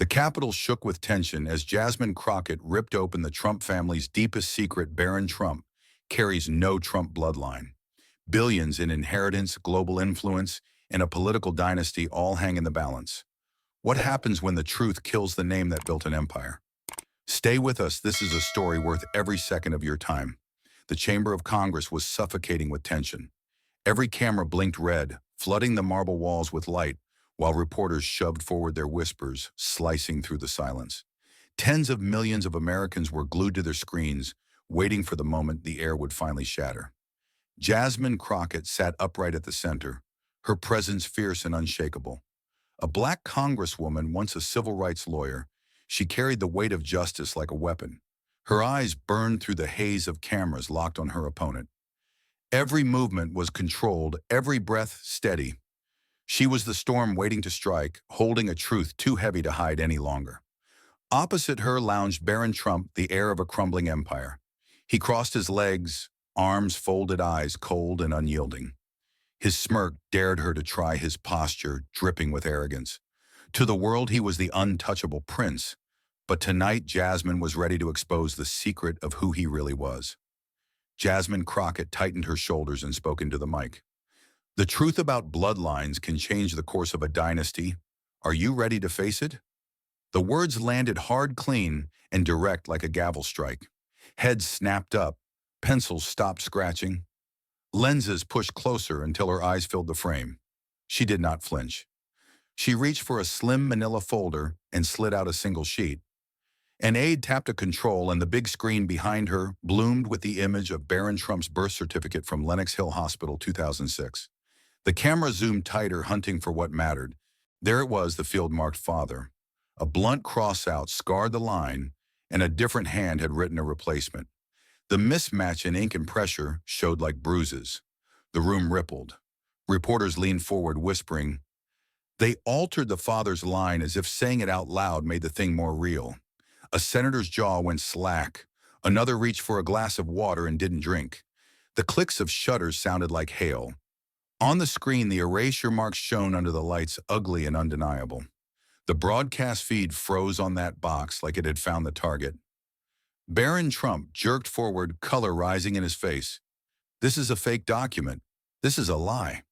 Capitol shook with tension as Jasmine Crockett ripped open the Trump family's deepest secret. Barron Trump carries no Trump bloodline. Billions in inheritance, global influence, and a political dynasty all hang in the balance. What happens when the truth kills the name that built an empire? Stay with us. This is a story worth every second of your time. The Chamber of Congress was suffocating with tension. Every camera blinked red, flooding the marble walls with light, while reporters shoved forward their whispers, slicing through the silence. Tens of millions of Americans were glued to their screens, waiting for the moment the air would finally shatter. Jasmine Crockett sat upright at the center, her presence fierce and unshakable. A black congresswoman, once a civil rights lawyer, she carried the weight of justice like a weapon. Her eyes burned through the haze of cameras locked on her opponent. Every movement was controlled, every breath steady. She was the storm waiting to strike, holding a truth too heavy to hide any longer. Opposite her lounged Barron Trump, the heir of a crumbling empire. He crossed his legs, arms folded, eyes cold and unyielding. His smirk dared her to try his posture, dripping with arrogance. To the world, he was the untouchable prince. But tonight, Jasmine was ready to expose the secret of who he really was. Jasmine Crockett tightened her shoulders and spoke into the mic. The truth about bloodlines can change the course of a dynasty. Are you ready to face it? The words landed hard, clean, and direct like a gavel strike. Heads snapped up, pencils stopped scratching. Lenses pushed closer until her eyes filled the frame. She did not flinch. She reached for a slim manila folder and slid out a single sheet. An aide tapped a control and the big screen behind her bloomed with the image of Barron Trump's birth certificate from Lenox Hill Hospital, 2006. The camera zoomed tighter, hunting for what mattered. There it was, the field-marked father. A blunt cross-out scarred the line, and a different hand had written a replacement. The mismatch in ink and pressure showed like bruises. The room rippled. Reporters leaned forward, whispering. They altered the father's line as if saying it out loud made the thing more real. A senator's jaw went slack. Another reached for a glass of water and didn't drink. The clicks of shutters sounded like hail. On the screen, the erasure marks shone under the lights, ugly and undeniable. The broadcast feed froze on that box like it had found the target. Barron Trump jerked forward, color rising in his face. This is a fake document. This is a lie.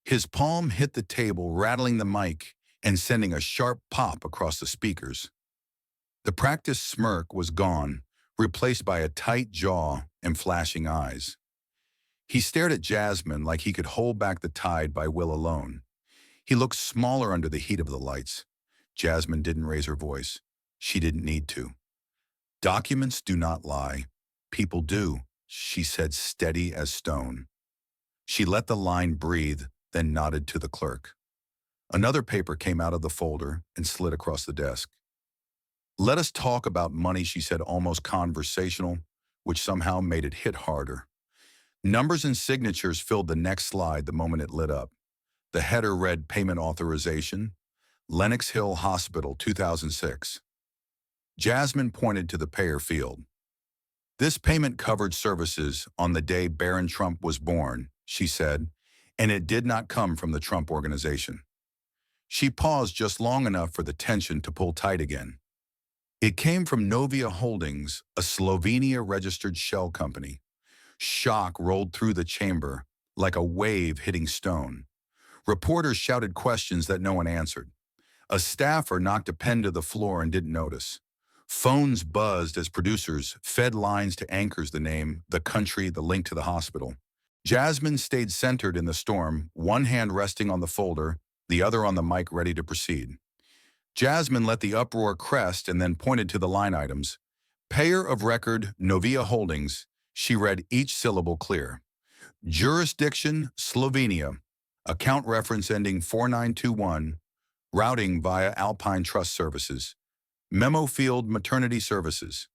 His palm hit the table, rattling the mic and sending a sharp pop across the speakers. The practiced smirk was gone, replaced by a tight jaw and flashing eyes. He stared at Jasmine like he could hold back the tide by will alone. He looked smaller under the heat of the lights. Jasmine didn't raise her voice. She didn't need to. Documents do not lie. People do, she said, steady as stone. She let the line breathe, then nodded to the clerk. Another paper came out of the folder and slid across the desk. Let us talk about money, she said, almost conversational, which somehow made it hit harder. Numbers and signatures filled the next slide the moment it lit up. The header read Payment Authorization, Lenox Hill Hospital, 2006. Jasmine pointed to the payer field. This payment covered services on the day Barron Trump was born, she said, and it did not come from the Trump Organization. She paused just long enough for the tension to pull tight again. It came from Novia Holdings, a Slovenia-registered shell company. Shock rolled through the chamber like a wave hitting stone. Reporters shouted questions that no one answered. A staffer knocked a pen to the floor and didn't notice. Phones buzzed as producers fed lines to anchors, the name, the country, the link to the hospital. Jasmine stayed centered in the storm, one hand resting on the folder, the other on the mic, ready to proceed. Jasmine let the uproar crest and then pointed to the line items. Payer of record, Novia Holdings. She read each syllable clear. Jurisdiction, Slovenia. Account reference ending 4921. Routing via Alpine Trust Services. Memo field, maternity services.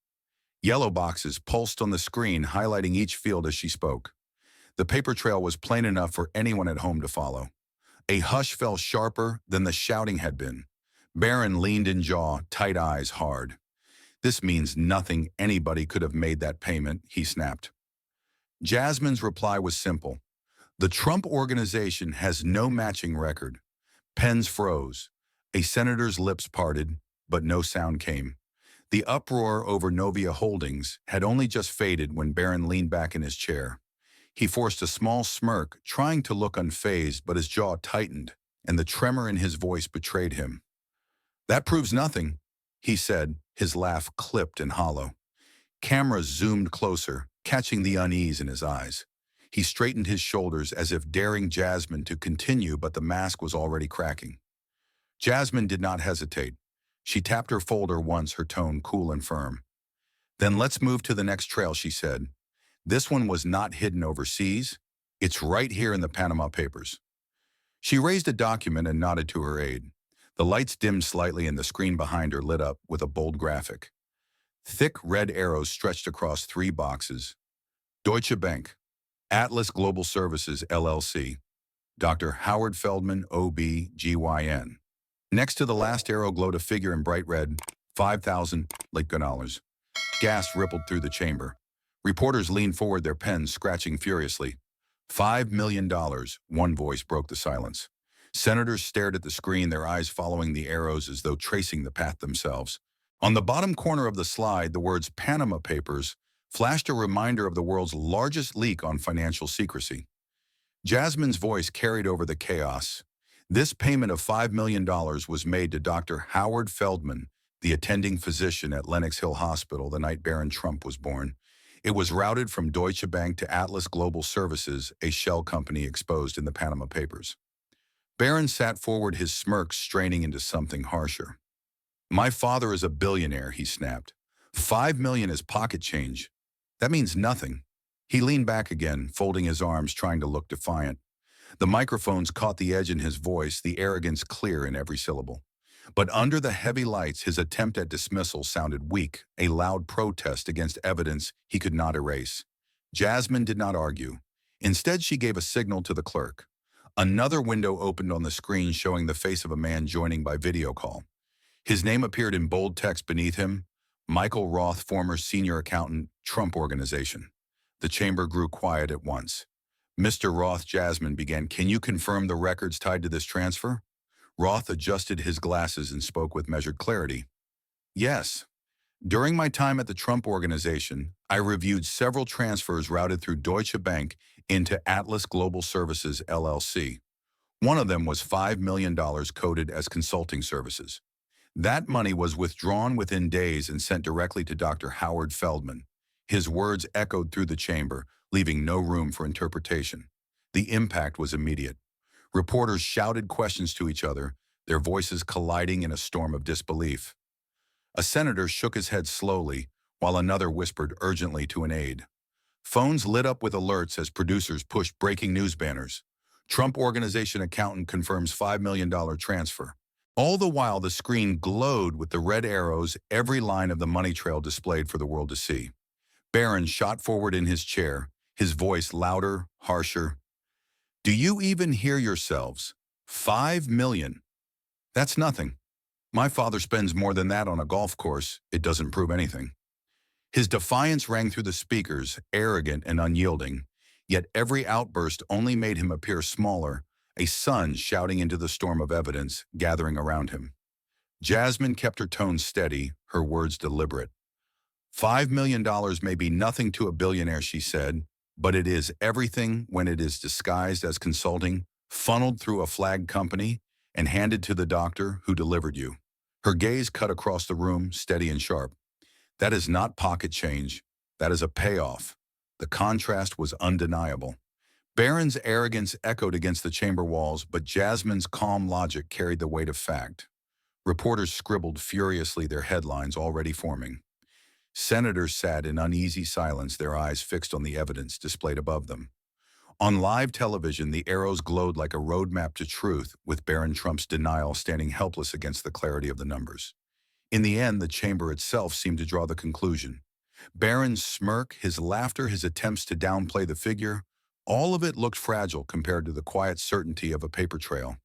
Yellow boxes pulsed on the screen, highlighting each field as she spoke. The paper trail was plain enough for anyone at home to follow. A hush fell sharper than the shouting had been. Barron leaned in jaw, tight eyes hard. This means nothing. Anybody could have made that payment, he snapped. Jasmine's reply was simple. The Trump Organization has no matching record. Pens froze. A senator's lips parted. but no sound came. The uproar over Novia Holdings had only just faded when Barron leaned back in his chair. He forced a small smirk, trying to look unfazed, but his jaw tightened, and the tremor in his voice betrayed him. "That proves nothing," he said, his laugh clipped and hollow. Cameras zoomed closer, catching the unease in his eyes. He straightened his shoulders as if daring Jasmine to continue, but the mask was already cracking. Jasmine did not hesitate. She tapped her folder once, her tone cool and firm. "Then let's move to the next trail," she said. "This one was not hidden overseas. It's right here in the Panama Papers." She raised a document and nodded to her aide. The lights dimmed slightly and the screen behind her lit up with a bold graphic. Thick red arrows stretched across 3 boxes. Deutsche Bank, Atlas Global Services, LLC, Dr. Howard Feldman, OB-GYN. Next to the last arrow glowed a figure in bright red, 5,000 dollars. Gas rippled through the chamber. Reporters leaned forward, their pens scratching furiously. $5 million, one voice broke the silence. Senators stared at the screen, their eyes following the arrows as though tracing the path themselves. On the bottom corner of the slide, the words Panama Papers flashed, a reminder of the world's largest leak on financial secrecy. Jasmine's voice carried over the chaos. This payment of $5 million was made to Dr. Howard Feldman, the attending physician at Lenox Hill Hospital the night Barron Trump was born. It was routed from Deutsche Bank to Atlas Global Services, a shell company exposed in the Panama Papers. Barron sat forward, his smirk straining into something harsher. "My father is a billionaire," he snapped. $5 million is pocket change. That means nothing." He leaned back again, folding his arms, trying to look defiant. The microphones caught the edge in his voice, the arrogance clear in every syllable. But under the heavy lights, his attempt at dismissal sounded weak, a loud protest against evidence he could not erase. Jasmine did not argue. Instead, she gave a signal to the clerk. Another window opened on the screen, showing the face of a man joining by video call. His name appeared in bold text beneath him: Michael Roth, former senior accountant, Trump Organization. The chamber grew quiet at once. "Mr. Roth," Jasmine began, "can you confirm the records tied to this transfer?" Roth adjusted his glasses and spoke with measured clarity. "Yes. During my time at the Trump Organization, I reviewed several transfers routed through Deutsche Bank into Atlas Global Services, LLC. One of them was $5 million coded as consulting services. That money was withdrawn within days and sent directly to Dr. Howard Feldman." His words echoed through the chamber, leaving no room for interpretation. The impact was immediate. Reporters shouted questions to each other, their voices colliding in a storm of disbelief. A senator shook his head slowly, while another whispered urgently to an aide. Phones lit up with alerts as producers pushed breaking news banners. "Trump Organization accountant confirms $5 million transfer." All the while, the screen glowed with the red arrows, every line of the money trail displayed for the world to see. Barron shot forward in his chair, his voice louder, harsher. "Do you even hear yourselves? $5 million. That's nothing. My father spends more than that on a golf course. It doesn't prove anything." His defiance rang through the speakers, arrogant and unyielding, yet every outburst only made him appear smaller, a sun shouting into the storm of evidence gathering around him. Jasmine kept her tone steady, her words deliberate. $5 million may be nothing to a billionaire," she said, "but it is everything when it is disguised as consulting, funneled through a flag company, and handed to the doctor who delivered you." Her gaze cut across the room, steady and sharp. "That is not pocket change. That is a payoff." The contrast was undeniable. Barron's arrogance echoed against the chamber walls, but Jasmine's calm logic carried the weight of fact. Reporters scribbled furiously, their headlines already forming. Senators sat in uneasy silence, their eyes fixed on the evidence displayed above them. On live television, the arrows glowed like a roadmap to truth, with Barron Trump's denial standing helpless against the clarity of the numbers. In the end, the chamber itself seemed to draw the conclusion. Barron's smirk, his laughter, his attempts to downplay the figure, all of it looked fragile compared to the quiet certainty of a paper trail.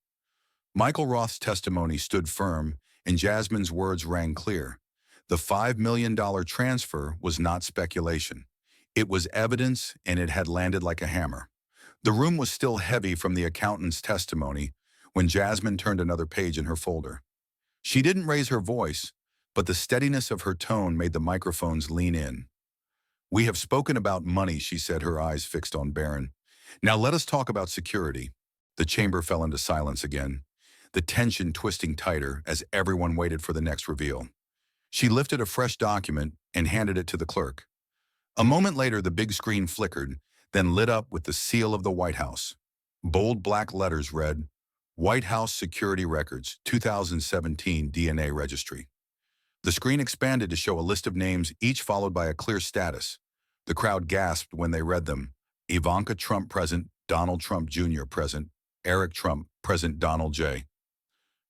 Michael Roth's testimony stood firm, and Jasmine's words rang clear. The $5 million transfer was not speculation. It was evidence, and it had landed like a hammer. The room was still heavy from the accountant's testimony when Jasmine turned another page in her folder. She didn't raise her voice, but the steadiness of her tone made the microphones lean in. "We have spoken about money," she said, her eyes fixed on Barron. "Now let us talk about security." The chamber fell into silence again, the tension twisting tighter as everyone waited for the next reveal. She lifted a fresh document and handed it to the clerk. A moment later, the big screen flickered, then lit up with the seal of the White House. Bold black letters read, "White House Security Records, 2017 DNA Registry." The screen expanded to show a list of names, each followed by a clear status. The crowd gasped when they read them. Ivanka Trump present, Donald Trump Jr. present, Eric Trump present, Donald J.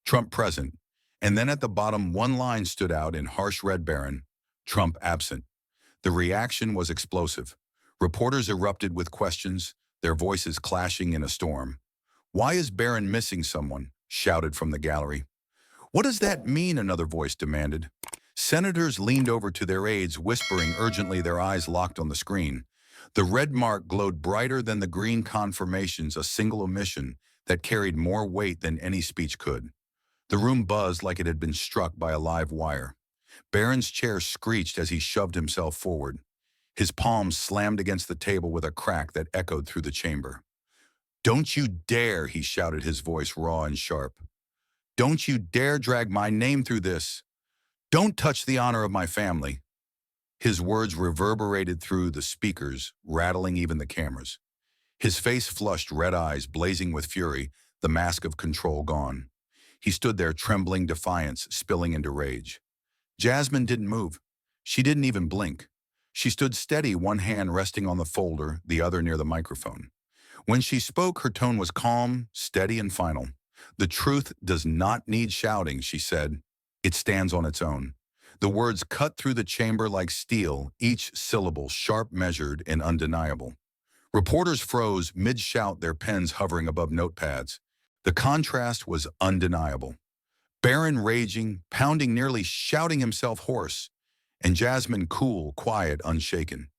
Trump present. And then at the bottom, one line stood out in harsh red: Barron, Trump absent. The reaction was explosive. Reporters erupted with questions, their voices clashing in a storm. "Why is Barron missing someone?" shouted from the gallery. "What does that mean?" another voice demanded. Senators leaned over to their aides, whispering urgently, their eyes locked on the screen. The red mark glowed brighter than the green confirmations, a single omission that carried more weight than any speech could. The room buzzed like it had been struck by a live wire. Barron's chair screeched as he shoved himself forward. His palms slammed against the table with a crack that echoed through the chamber. "Don't you dare," he shouted, his voice raw and sharp. "Don't you dare drag my name through this. Don't touch the honor of my family." His words reverberated through the speakers, rattling even the cameras. His face flushed, red eyes blazing with fury, the mask of control gone. He stood there, trembling, defiance spilling into rage. Jasmine didn't move. She didn't even blink. She stood steady, one hand resting on the folder, the other near the microphone. When she spoke, her tone was calm, steady, and final. "The truth does not need shouting," she said. "It stands on its own." The words cut through the chamber like steel, each syllable sharp, measured, and undeniable. Reporters froze mid-shout, their pens hovering above notepads. The contrast was undeniable. Barron raging, pounding, nearly shouting himself hoarse, and Jasmine cool, quiet, unshaken.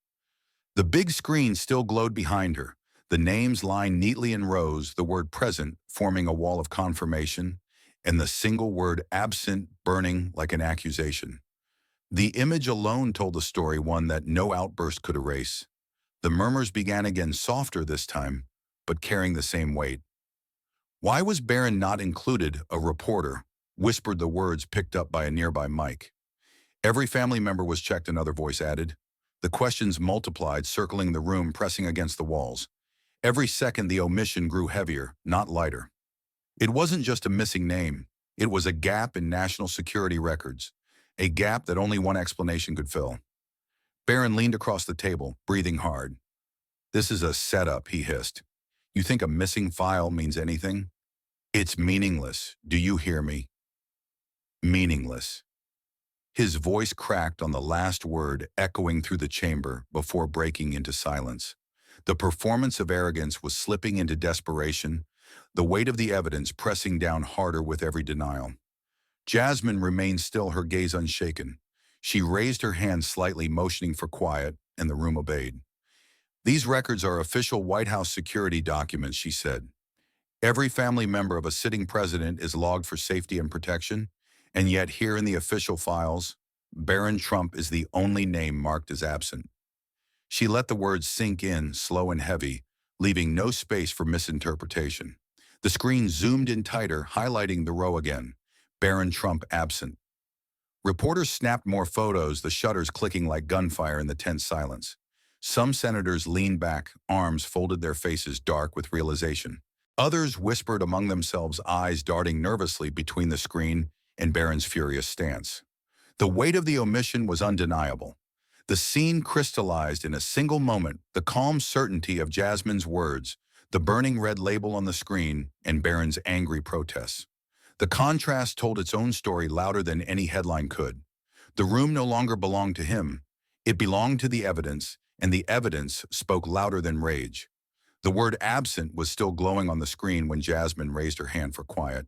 The big screen still glowed behind her, the names lined neatly in rows, the word present forming a wall of confirmation, and the single word absent burning like an accusation. The image alone told the story, one that no outburst could erase. The murmurs began again, softer this time, but carrying the same weight. "Why was Barron not included?" a reporter whispered, the words picked up by a nearby mic. "Every family member was checked," another voice added. The questions multiplied, circling the room, pressing against the walls. Every second the omission grew heavier, not lighter. It wasn't just a missing name. It was a gap in national security records, a gap that only one explanation could fill. Barron leaned across the table, breathing hard. "This is a setup," he hissed. "You think a missing file means anything? It's meaningless. Do you hear me? Meaningless." His voice cracked on the last word, echoing through the chamber before breaking into silence. The performance of arrogance was slipping into desperation, the weight of the evidence pressing down harder with every denial. Jasmine remained still, her gaze unshaken. She raised her hand slightly, motioning for quiet, and the room obeyed. "These records are official White House security documents," she said. "Every family member of a sitting president is logged for safety and protection, and yet here in the official files, Barron Trump is the only name marked as absent." She let the words sink in, slow and heavy, leaving no space for misinterpretation. The screen zoomed in tighter, highlighting the row again. Barron Trump absent. Reporters snapped more photos, the shutters clicking like gunfire in the tense silence. Some senators leaned back, arms folded, their faces dark with realization. Others whispered among themselves, eyes darting nervously between the screen and Barron's furious stance. The weight of the omission was undeniable. The scene crystallized in a single moment, the calm certainty of Jasmine's words, the burning red label on the screen, and Barron's angry protests. The contrast told its own story louder than any headline could. The room no longer belonged to him. It belonged to the evidence, and the evidence spoke louder than rage. The word absent was still glowing on the screen when Jasmine raised her hand for quiet.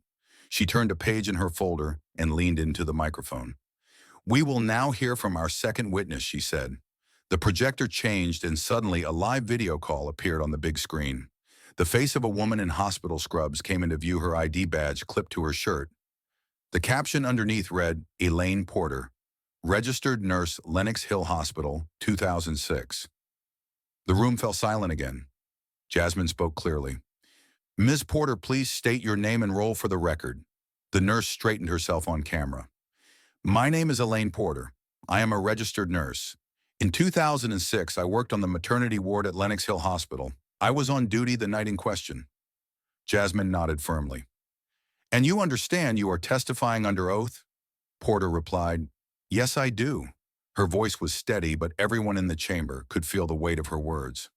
She turned a page in her folder and leaned into the microphone. "We will now hear from our second witness," she said. The projector changed, and suddenly a live video call appeared on the big screen. The face of a woman in hospital scrubs came into view, her ID badge clipped to her shirt. The caption underneath read, Elaine Porter, registered nurse, Lenox Hill Hospital, 2006. The room fell silent again. Jasmine spoke clearly. Ms. Porter, please state your name and role for the record. The nurse straightened herself on camera. My name is Elaine Porter. I am a registered nurse. In 2006, I worked on the maternity ward at Lenox Hill Hospital. I was on duty the night in question. Jasmine nodded firmly. And you understand you are testifying under oath? Porter replied, Yes, I do. Her voice was steady, but everyone in the chamber could feel the weight of her words.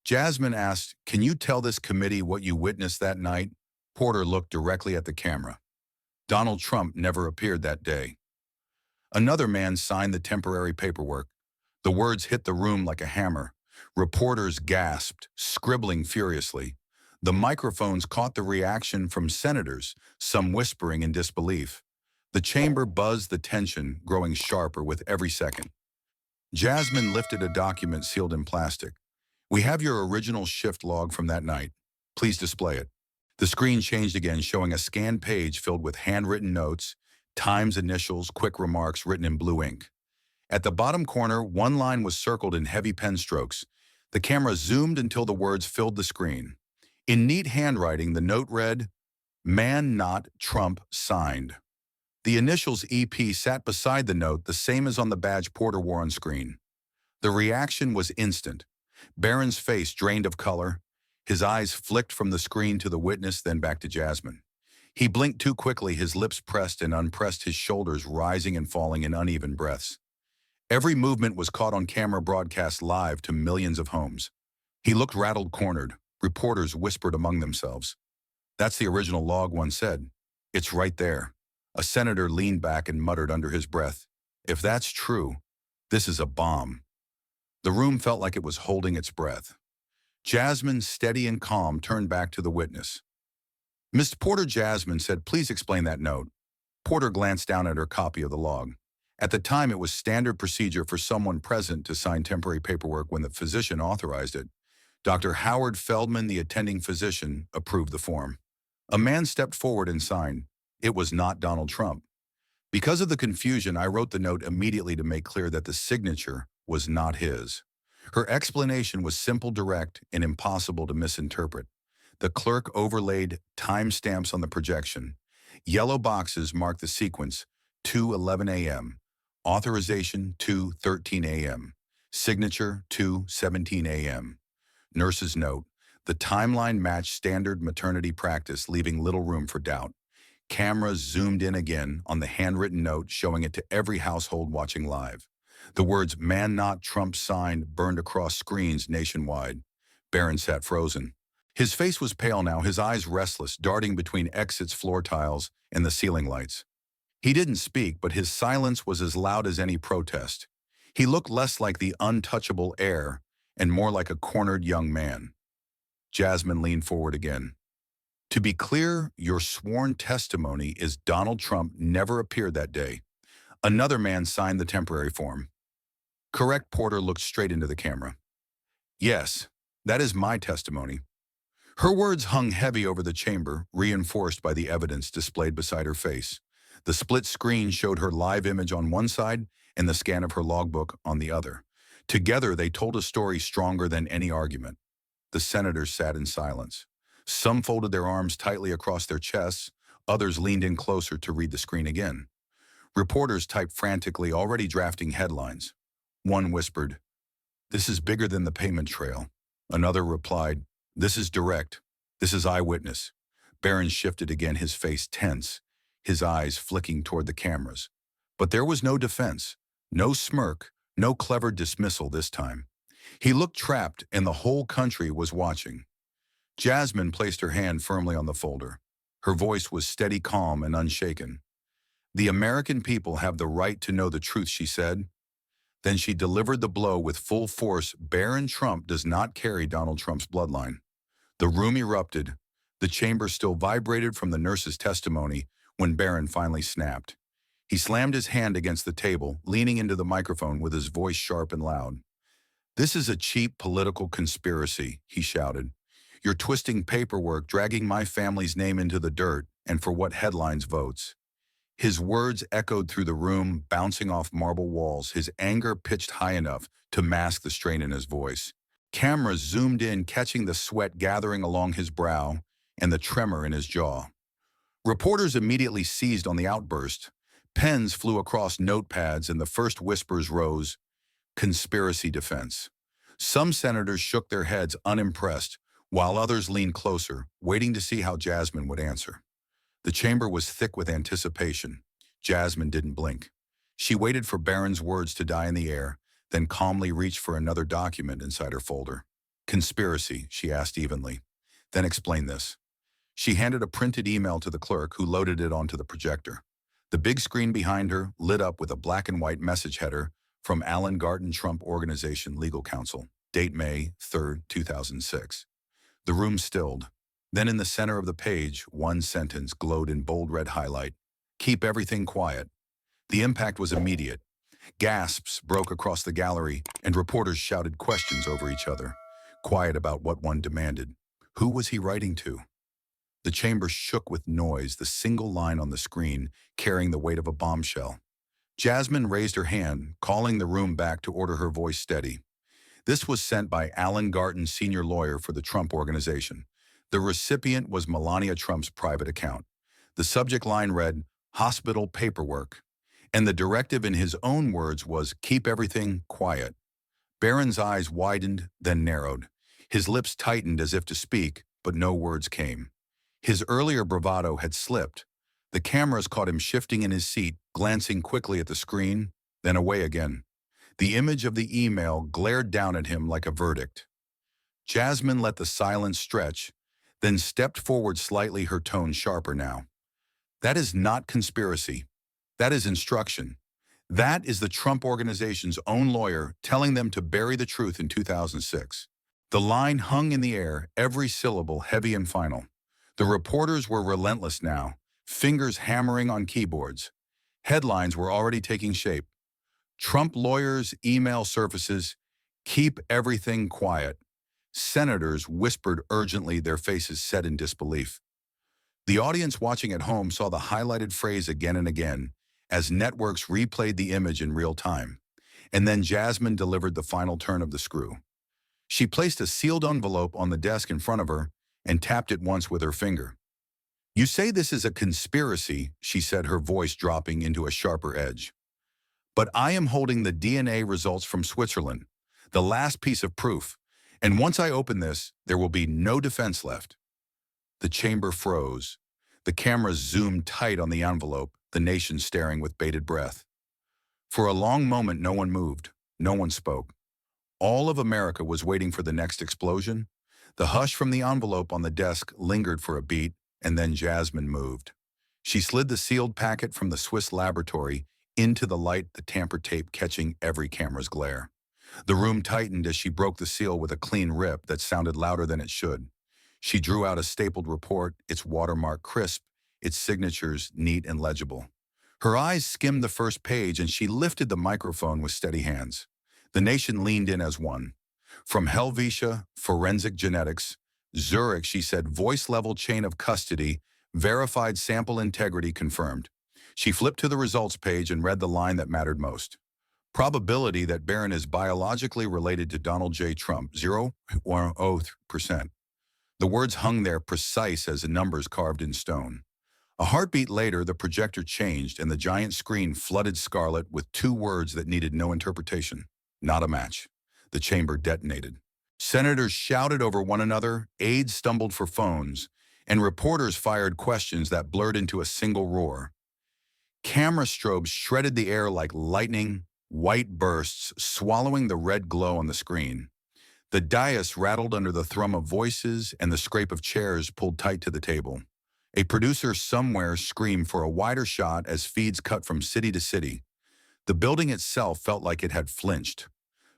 Jasmine asked, Can you tell this committee what you witnessed that night? Porter looked directly at the camera. Donald Trump never appeared that day. Another man signed the temporary paperwork. The words hit the room like a hammer. Reporters gasped, scribbling furiously. The microphones caught the reaction from senators, some whispering in disbelief. The chamber buzzed, the tension growing sharper with every second. Jasmine lifted a document sealed in plastic. We have your original shift log from that night. Please display it. The screen changed again, showing a scanned page filled with handwritten notes, times, initials, quick remarks written in blue ink. At the bottom corner, one line was circled in heavy pen strokes. The camera zoomed until the words filled the screen. In neat handwriting, the note read, Man not Trump signed. The initials EP sat beside the note, the same as on the badge Porter wore on screen. The reaction was instant. Barron's face drained of color. His eyes flicked from the screen to the witness, then back to Jasmine. He blinked too quickly, his lips pressed and unpressed, his shoulders rising and falling in uneven breaths. Every movement was caught on camera, broadcast live to millions of homes. He looked rattled, cornered. Reporters whispered among themselves. That's the original log, one said. It's right there. A senator leaned back and muttered under his breath, If that's true, this is a bomb. The room felt like it was holding its breath. Jasmine, steady and calm, turned back to the witness. Miss Porter, Jasmine said, Please explain that note. Porter glanced down at her copy of the log. At the time, it was standard procedure for someone present to sign temporary paperwork when the physician authorized it. Dr. Howard Feldman, the attending physician, approved the form. A man stepped forward and signed. It was not Donald Trump. Because of the confusion, I wrote the note immediately to make clear that the signature was not his. Her explanation was simple, direct, and impossible to misinterpret. The clerk overlaid timestamps on the projection. Yellow boxes marked the sequence, 2:11 a.m., authorization 2:13 a.m., signature 2:17 a.m. Nurse's note. The timeline matched standard maternity practice, leaving little room for doubt. Cameras zoomed in again on the handwritten note, showing it to every household watching live. The words, Man not Trump signed, burned across screens nationwide. Barron sat frozen. His face was pale now, his eyes restless, darting between exits, floor tiles, and the ceiling lights. He didn't speak, but his silence was as loud as any protest. He looked less like the untouchable heir and more like a cornered young man. Jasmine leaned forward again. To be clear, your sworn testimony is Donald Trump never appeared that day. Another man signed the temporary form. Correct. Porter looked straight into the camera. Yes, that is my testimony. Her words hung heavy over the chamber, reinforced by the evidence displayed beside her face. The split screen showed her live image on one side and the scan of her logbook on the other. Together, they told a story stronger than any argument. The senators sat in silence. Some folded their arms tightly across their chests, others leaned in closer to read the screen again. Reporters typed frantically, already drafting headlines. One whispered, This is bigger than the payment trail. Another replied, This is direct. This is eyewitness. Barron shifted again, his face tense, his eyes flicking toward the cameras. But there was no defense, no smirk, no clever dismissal this time. He looked trapped, and the whole country was watching. Jasmine placed her hand firmly on the folder. Her voice was steady, calm, and unshaken. The American people have the right to know the truth, she said. Then she delivered the blow with full force. Barron Trump does not carry Donald Trump's bloodline. The room erupted. The chamber still vibrated from the nurse's testimony when Barron finally snapped. He slammed his hand against the table, leaning into the microphone with his voice sharp and loud. This is a cheap political conspiracy, he shouted. You're twisting paperwork, dragging my family's name into the dirt, and for what headlines votes. His words echoed through the room, bouncing off marble walls, his anger pitched high enough to mask the strain in his voice. Cameras zoomed in, catching the sweat gathering along his brow and the tremor in his jaw. Reporters immediately seized on the outburst. Pens flew across notepads and the first whispers rose, conspiracy defense. Some senators shook their heads unimpressed, while others leaned closer, waiting to see how Jasmine would answer. The chamber was thick with anticipation. Jasmine didn't blink. She waited for Barron's words to die in the air, then calmly reached for another document inside her folder. Conspiracy, she asked evenly. Then explain this. She handed a printed email to the clerk, who loaded it onto the projector. The big screen behind her lit up with a black and white message header from Alan Garten Trump Organization Legal Counsel, date May 3, 2006. The room stilled. Then in the center of the page, one sentence glowed in bold red highlight. Keep everything quiet. The impact was immediate. Gasps broke across the gallery, and reporters shouted questions over each other, quiet about what one demanded. Who was he writing to? The chamber shook with noise, the single line on the screen carrying the weight of a bombshell. Jasmine raised her hand, calling the room back to order, her voice steady. This was sent by Alan Garten, senior lawyer for the Trump Organization. The recipient was Melania Trump's private account. The subject line read, "Hospital paperwork," and the directive in his own words was, "Keep everything quiet." Barron's eyes widened, then narrowed. His lips tightened as if to speak, but no words came. His earlier bravado had slipped. The cameras caught him shifting in his seat, glancing quickly at the screen, then away again. The image of the email glared down at him like a verdict. Jasmine let the silence stretch, then stepped forward slightly, her tone sharper now. That is not conspiracy. That is instruction. That is the Trump Organization's own lawyer telling them to bury the truth in 2006. The line hung in the air, every syllable heavy and final. The reporters were relentless now, fingers hammering on keyboards. Headlines were already taking shape. Trump lawyers' email surfaces, "Keep everything quiet." Senators whispered urgently, their faces set in disbelief. The audience watching at home saw the highlighted phrase again and again, as networks replayed the image in real time. And then Jasmine delivered the final turn of the screw. She placed a sealed envelope on the desk in front of her and tapped it once with her finger. "You say this is a conspiracy," she said, her voice dropping into a sharper edge. "But I am holding the DNA results from Switzerland, the last piece of proof. And once I open this, there will be no defense left." The chamber froze. The cameras zoomed tight on the envelope, the nation staring with bated breath. For a long moment, no one moved. No one spoke. All of America was waiting for the next explosion. The hush from the envelope on the desk lingered for a beat, and then Jasmine moved. She slid the sealed packet from the Swiss laboratory into the light, the tamper tape catching every camera's glare. The room tightened as she broke the seal with a clean rip that sounded louder than it should. She drew out a stapled report, its watermark crisp, its signatures neat and legible. Her eyes skimmed the first page, and she lifted the microphone with steady hands. The nation leaned in as one. From Helvetia, forensic genetics, Zurich, she said, voice-level chain of custody, verified sample integrity confirmed. She flipped to the results page and read the line that mattered most. Probability that Barron is biologically related to Donald J. Trump, 0.0%. The words hung there, precise as the numbers carved in stone. A heartbeat later, the projector changed and the giant screen flooded scarlet with two words that needed no interpretation. Not a match. The chamber detonated. Senators shouted over one another, aides stumbled for phones, and reporters fired questions that blurred into a single roar. Camera strobes shredded the air like lightning, white bursts swallowing the red glow on the screen. The dais rattled under the thrum of voices, and the scrape of chairs pulled tight to the table. A producer somewhere screamed for a wider shot as feeds cut from city to city. The building itself felt like it had flinched.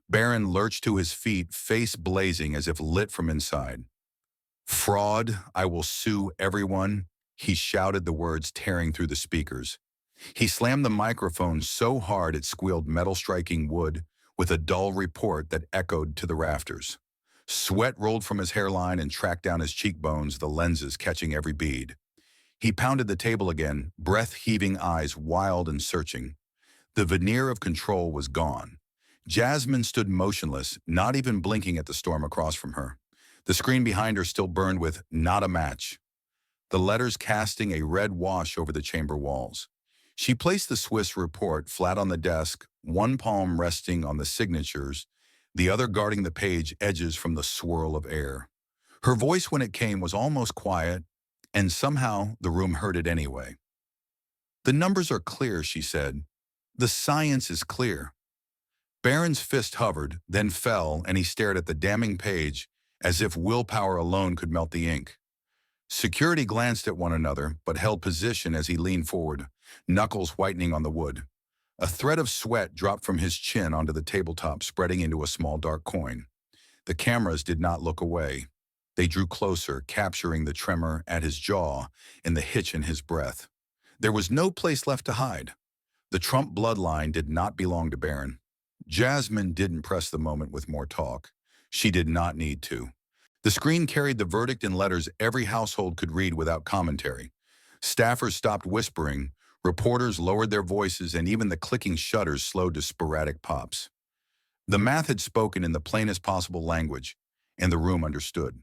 Barron lurched to his feet, face blazing as if lit from inside. "Fraud, I will sue everyone," he shouted, the words tearing through the speakers. He slammed the microphone so hard it squealed metal striking wood with a dull report that echoed to the rafters. Sweat rolled from his hairline and tracked down his cheekbones, the lenses catching every bead. He pounded the table again, breath-heaving eyes wild and searching. The veneer of control was gone. Jasmine stood motionless, not even blinking at the storm across from her. The screen behind her still burned with "not a match," the letters casting a red wash over the chamber walls. She placed the Swiss report flat on the desk, one palm resting on the signatures, the other guarding the page edges from the swirl of air. Her voice when it came was almost quiet, and somehow the room heard it anyway. "The numbers are clear," she said. "The science is clear." Barron's fist hovered, then fell, and he stared at the damning page as if willpower alone could melt the ink. Security glanced at one another, but held position as he leaned forward, knuckles whitening on the wood. A thread of sweat dropped from his chin onto the tabletop, spreading into a small dark coin. The cameras did not look away. They drew closer, capturing the tremor at his jaw and the hitch in his breath. There was no place left to hide. The Trump bloodline did not belong to Barron. Jasmine didn't press the moment with more talk. She did not need to. The screen carried the verdict in letters every household could read without commentary. Staffers stopped whispering, reporters lowered their voices, and even the clicking shutters slowed to sporadic pops. The math had spoken in the plainest possible language, and the room understood.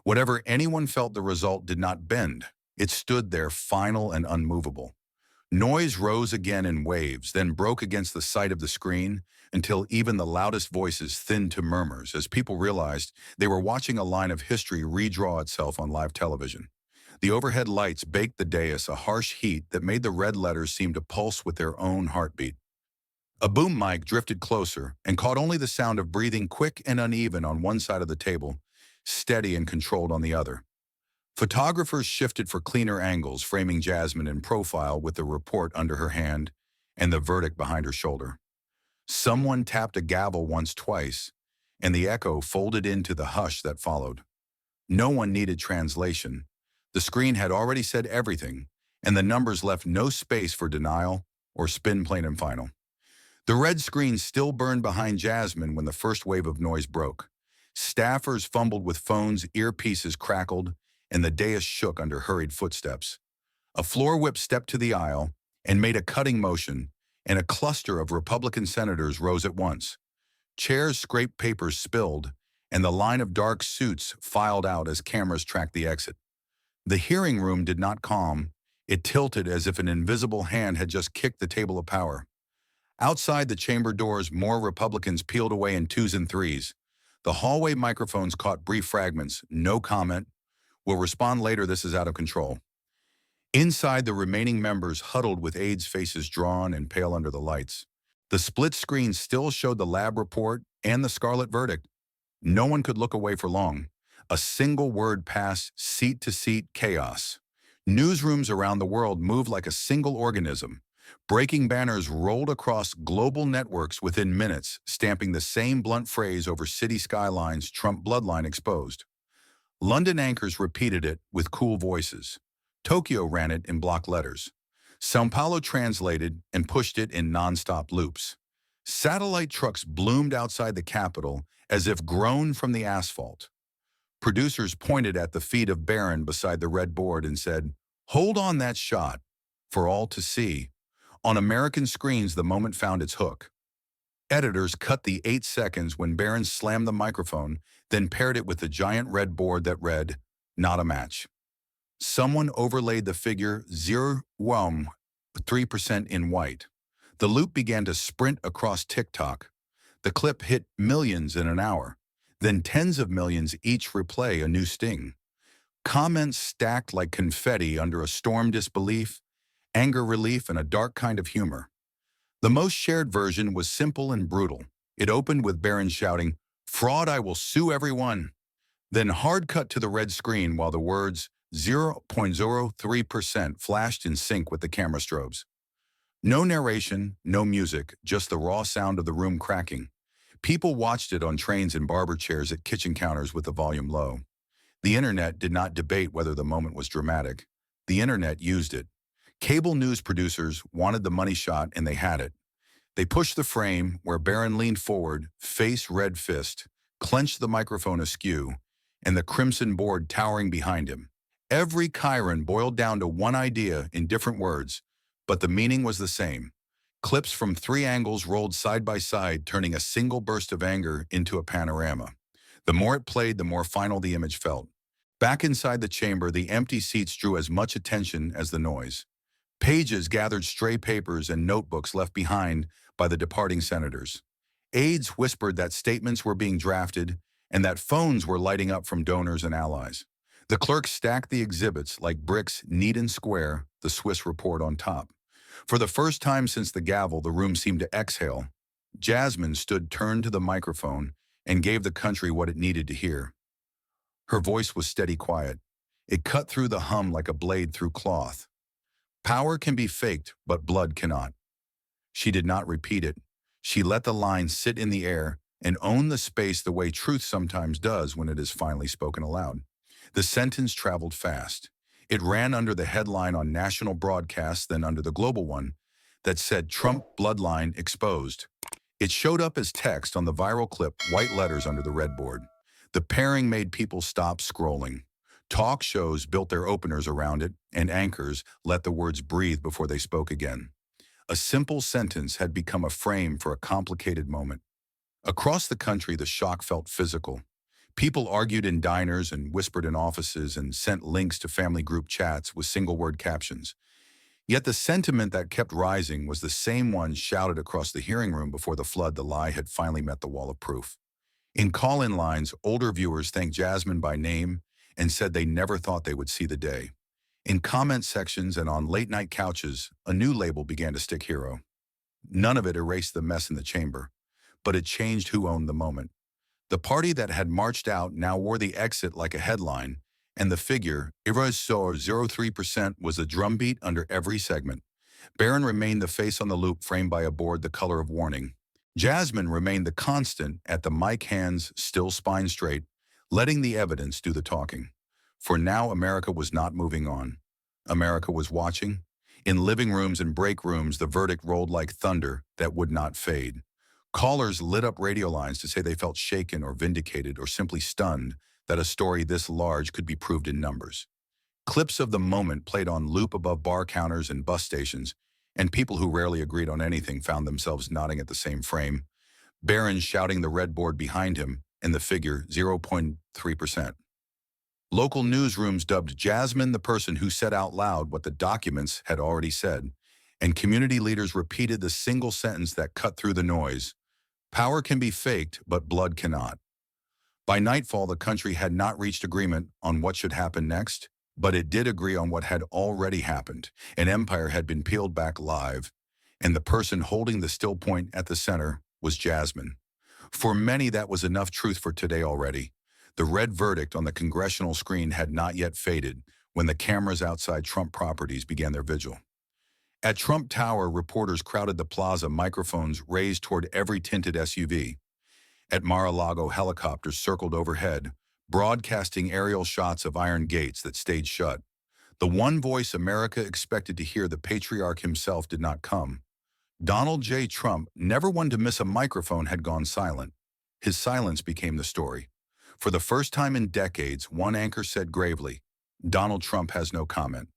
Whatever anyone felt, the result did not bend. It stood there, final and unmovable. Noise rose again in waves, then broke against the side of the screen until even the loudest voices thinned to murmurs as people realized they were watching a line of history redraw itself on live television. The overhead lights baked the dais a harsh heat that made the red letters seem to pulse with their own heartbeat. A boom mic drifted closer and caught only the sound of breathing, quick and uneven on one side of the table, steady and controlled on the other. Photographers shifted for cleaner angles, framing Jasmine in profile with the report under her hand and the verdict behind her shoulder. Someone tapped a gavel once, twice, and the echo folded into the hush that followed. No one needed translation. The screen had already said everything, and the numbers left no space for denial or spin plain and final. The red screen still burned behind Jasmine when the first wave of noise broke. Staffers fumbled with phones, earpieces crackled, and the dais shook under hurried footsteps. A floor whip stepped to the aisle and made a cutting motion, and a cluster of Republican senators rose at once. Chairs scraped, papers spilled, and the line of dark suits filed out as cameras tracked the exit. The hearing room did not calm. It tilted as if an invisible hand had just kicked the table of power. Outside the chamber doors, more Republicans peeled away in twos and threes. The hallway microphones caught brief fragments. "No comment. We'll respond later. This is out of control." Inside, the remaining members huddled with aides' faces drawn and pale under the lights. The split screen still showed the lab report and the scarlet verdict. No one could look away for long. A single word passed, seat to seat, chaos. Newsrooms around the world moved like a single organism. Breaking banners rolled across global networks within minutes, stamping the same blunt phrase over city skylines: "Trump bloodline exposed." London anchors repeated it with cool voices. Tokyo ran it in block letters. São Paulo translated and pushed it in nonstop loops. Satellite trucks bloomed outside the Capitol as if grown from the asphalt. Producers pointed at the feet of Barron beside the red board and said, "Hold on that shot," for all to see. On American screens, the moment found its hook. Editors cut the 8 seconds when Barron slammed the microphone, then paired it with the giant red board that read, "Not a match." Someone overlaid the figure 0.3% in white. The loop began to sprint across TikTok. The clip hit millions in an hour, then tens of millions each replay a new sting. Comments stacked like confetti under a storm: disbelief, anger, relief, and a dark kind of humor. The most shared version was simple and brutal. It opened with Barron shouting, "Fraud, I will sue everyone." Then hard cut to the red screen while the words 0.03% flashed in sync with the camera strobes. No narration, no music, just the raw sound of the room cracking. People watched it on trains and barber chairs at kitchen counters with the volume low. The internet did not debate whether the moment was dramatic. The internet used it. Cable news producers wanted the money shot, and they had it. They pushed the frame where Barron leaned forward, face red fist, clenched the microphone askew, and the crimson board towering behind him. Every chyron boiled down to one idea in different words, but the meaning was the same. Clips from three angles rolled side by side, turning a single burst of anger into a panorama. The more it played, the more final the image felt. Back inside the chamber, the empty seats drew as much attention as the noise. Pages gathered stray papers and notebooks left behind by the departing senators. Aides whispered that statements were being drafted and that phones were lighting up from donors and allies. The clerk stacked the exhibits like bricks, neat and square, the Swiss report on top. For the first time since the gavel, the room seemed to exhale. Jasmine stood turned to the microphone and gave the country what it needed to hear. Her voice was steady quiet. It cut through the hum like a blade through cloth. Power can be faked, but blood cannot. She did not repeat it. She let the line sit in the air and own the space the way truth sometimes does when it is finally spoken aloud. The sentence traveled fast. It ran under the headline on national broadcasts, then under the global one that said Trump bloodline exposed. It showed up as text on the viral clip, white letters under the red board. The pairing made people stop scrolling. Talk shows built their openers around it, and anchors let the words breathe before they spoke again. A simple sentence had become a frame for a complicated moment. Across the country, the shock felt physical. People argued in diners and whispered in offices and sent links to family group chats with single-word captions. Yet the sentiment that kept rising was the same one shouted across the hearing room before the lie had finally met the wall of proof. In call-in lines, older viewers thanked Jasmine by name and said they never thought they would see the day. In comment sections and on late-night couches, a new label began to stick hero. None of it erased the mess in the chamber, but it changed who owned the moment. The party that had marched out now wore the exit like a headline, and the figure, 0.03%, was a drumbeat under every segment. Barron remained the face on the loop framed by a board the color of warning. Jasmine remained the constant at the mic, hands still spine straight, letting the evidence do the talking. For now, America was not moving on. America was watching. In living rooms and break rooms, the verdict rolled like thunder that would not fade. Callers lit up radio lines to say they felt shaken or vindicated or simply stunned that a story this large could be proved in numbers. Clips of the moment played on loop above bar counters and bus stations, and people who rarely agreed on anything found themselves nodding at the same frame. Barron shouting the red board behind him and the figure 0.3%. Local newsrooms dubbed Jasmine the person who said out loud what the documents had already said, and community leaders repeated the single sentence that cut through the noise. Power can be faked, but blood cannot. By nightfall, the country had not reached agreement on what should happen next, but it did agree on what had already happened. An empire had been peeled back live, and the person holding the still point at the center was Jasmine. For many, that was enough truth for today already. The red verdict on the congressional screen had not yet faded when the cameras outside Trump properties began their vigil. At Trump Tower, reporters crowded the plaza, microphones raised toward every tinted SUV. At Mar-a-Lago, helicopters circled overhead, broadcasting aerial shots of iron gates that stayed shut. The one voice America expected to hear, the patriarch himself, did not come. Donald J. Trump, never one to miss a microphone, had gone silent. His silence became the story. For the first time in decades, one anchor said gravely, "Donald Trump has no comment."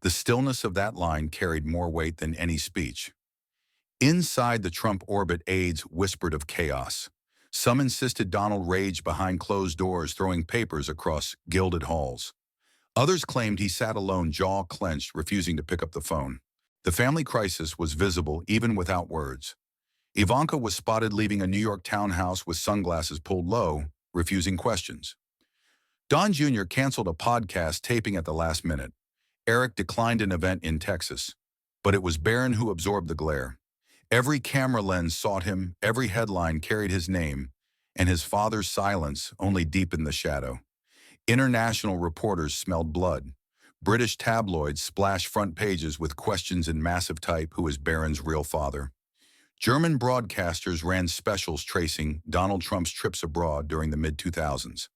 The stillness of that line carried more weight than any speech. Inside the Trump orbit, aides whispered of chaos. Some insisted Donald raged behind closed doors, throwing papers across gilded halls. Others claimed he sat alone, jaw clenched, refusing to pick up the phone. The family crisis was visible even without words. Ivanka was spotted leaving a New York townhouse with sunglasses pulled low, refusing questions. Don Jr. canceled a podcast taping at the last minute. Eric declined an event in Texas. But it was Barron who absorbed the glare. Every camera lens sought him, every headline carried his name, and his father's silence only deepened the shadow. International reporters smelled blood. British tabloids splashed front pages with questions in massive type: who is Barron's real father? German broadcasters ran specials tracing Donald Trump's trips abroad during the mid-2000s.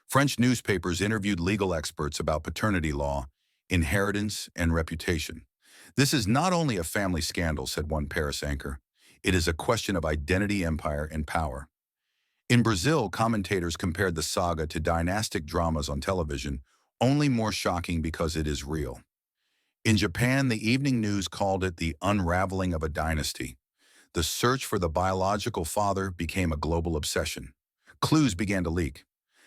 French newspapers interviewed legal experts about paternity law, inheritance, and reputation. "This is not only a family scandal," said one Paris anchor. "It is a question of identity, empire, and power." In Brazil, commentators compared the saga to dynastic dramas on television only more shocking because it is real. In Japan, the evening news called it the unraveling of a dynasty. The search for the biological father became a global obsession. Clues began to leak.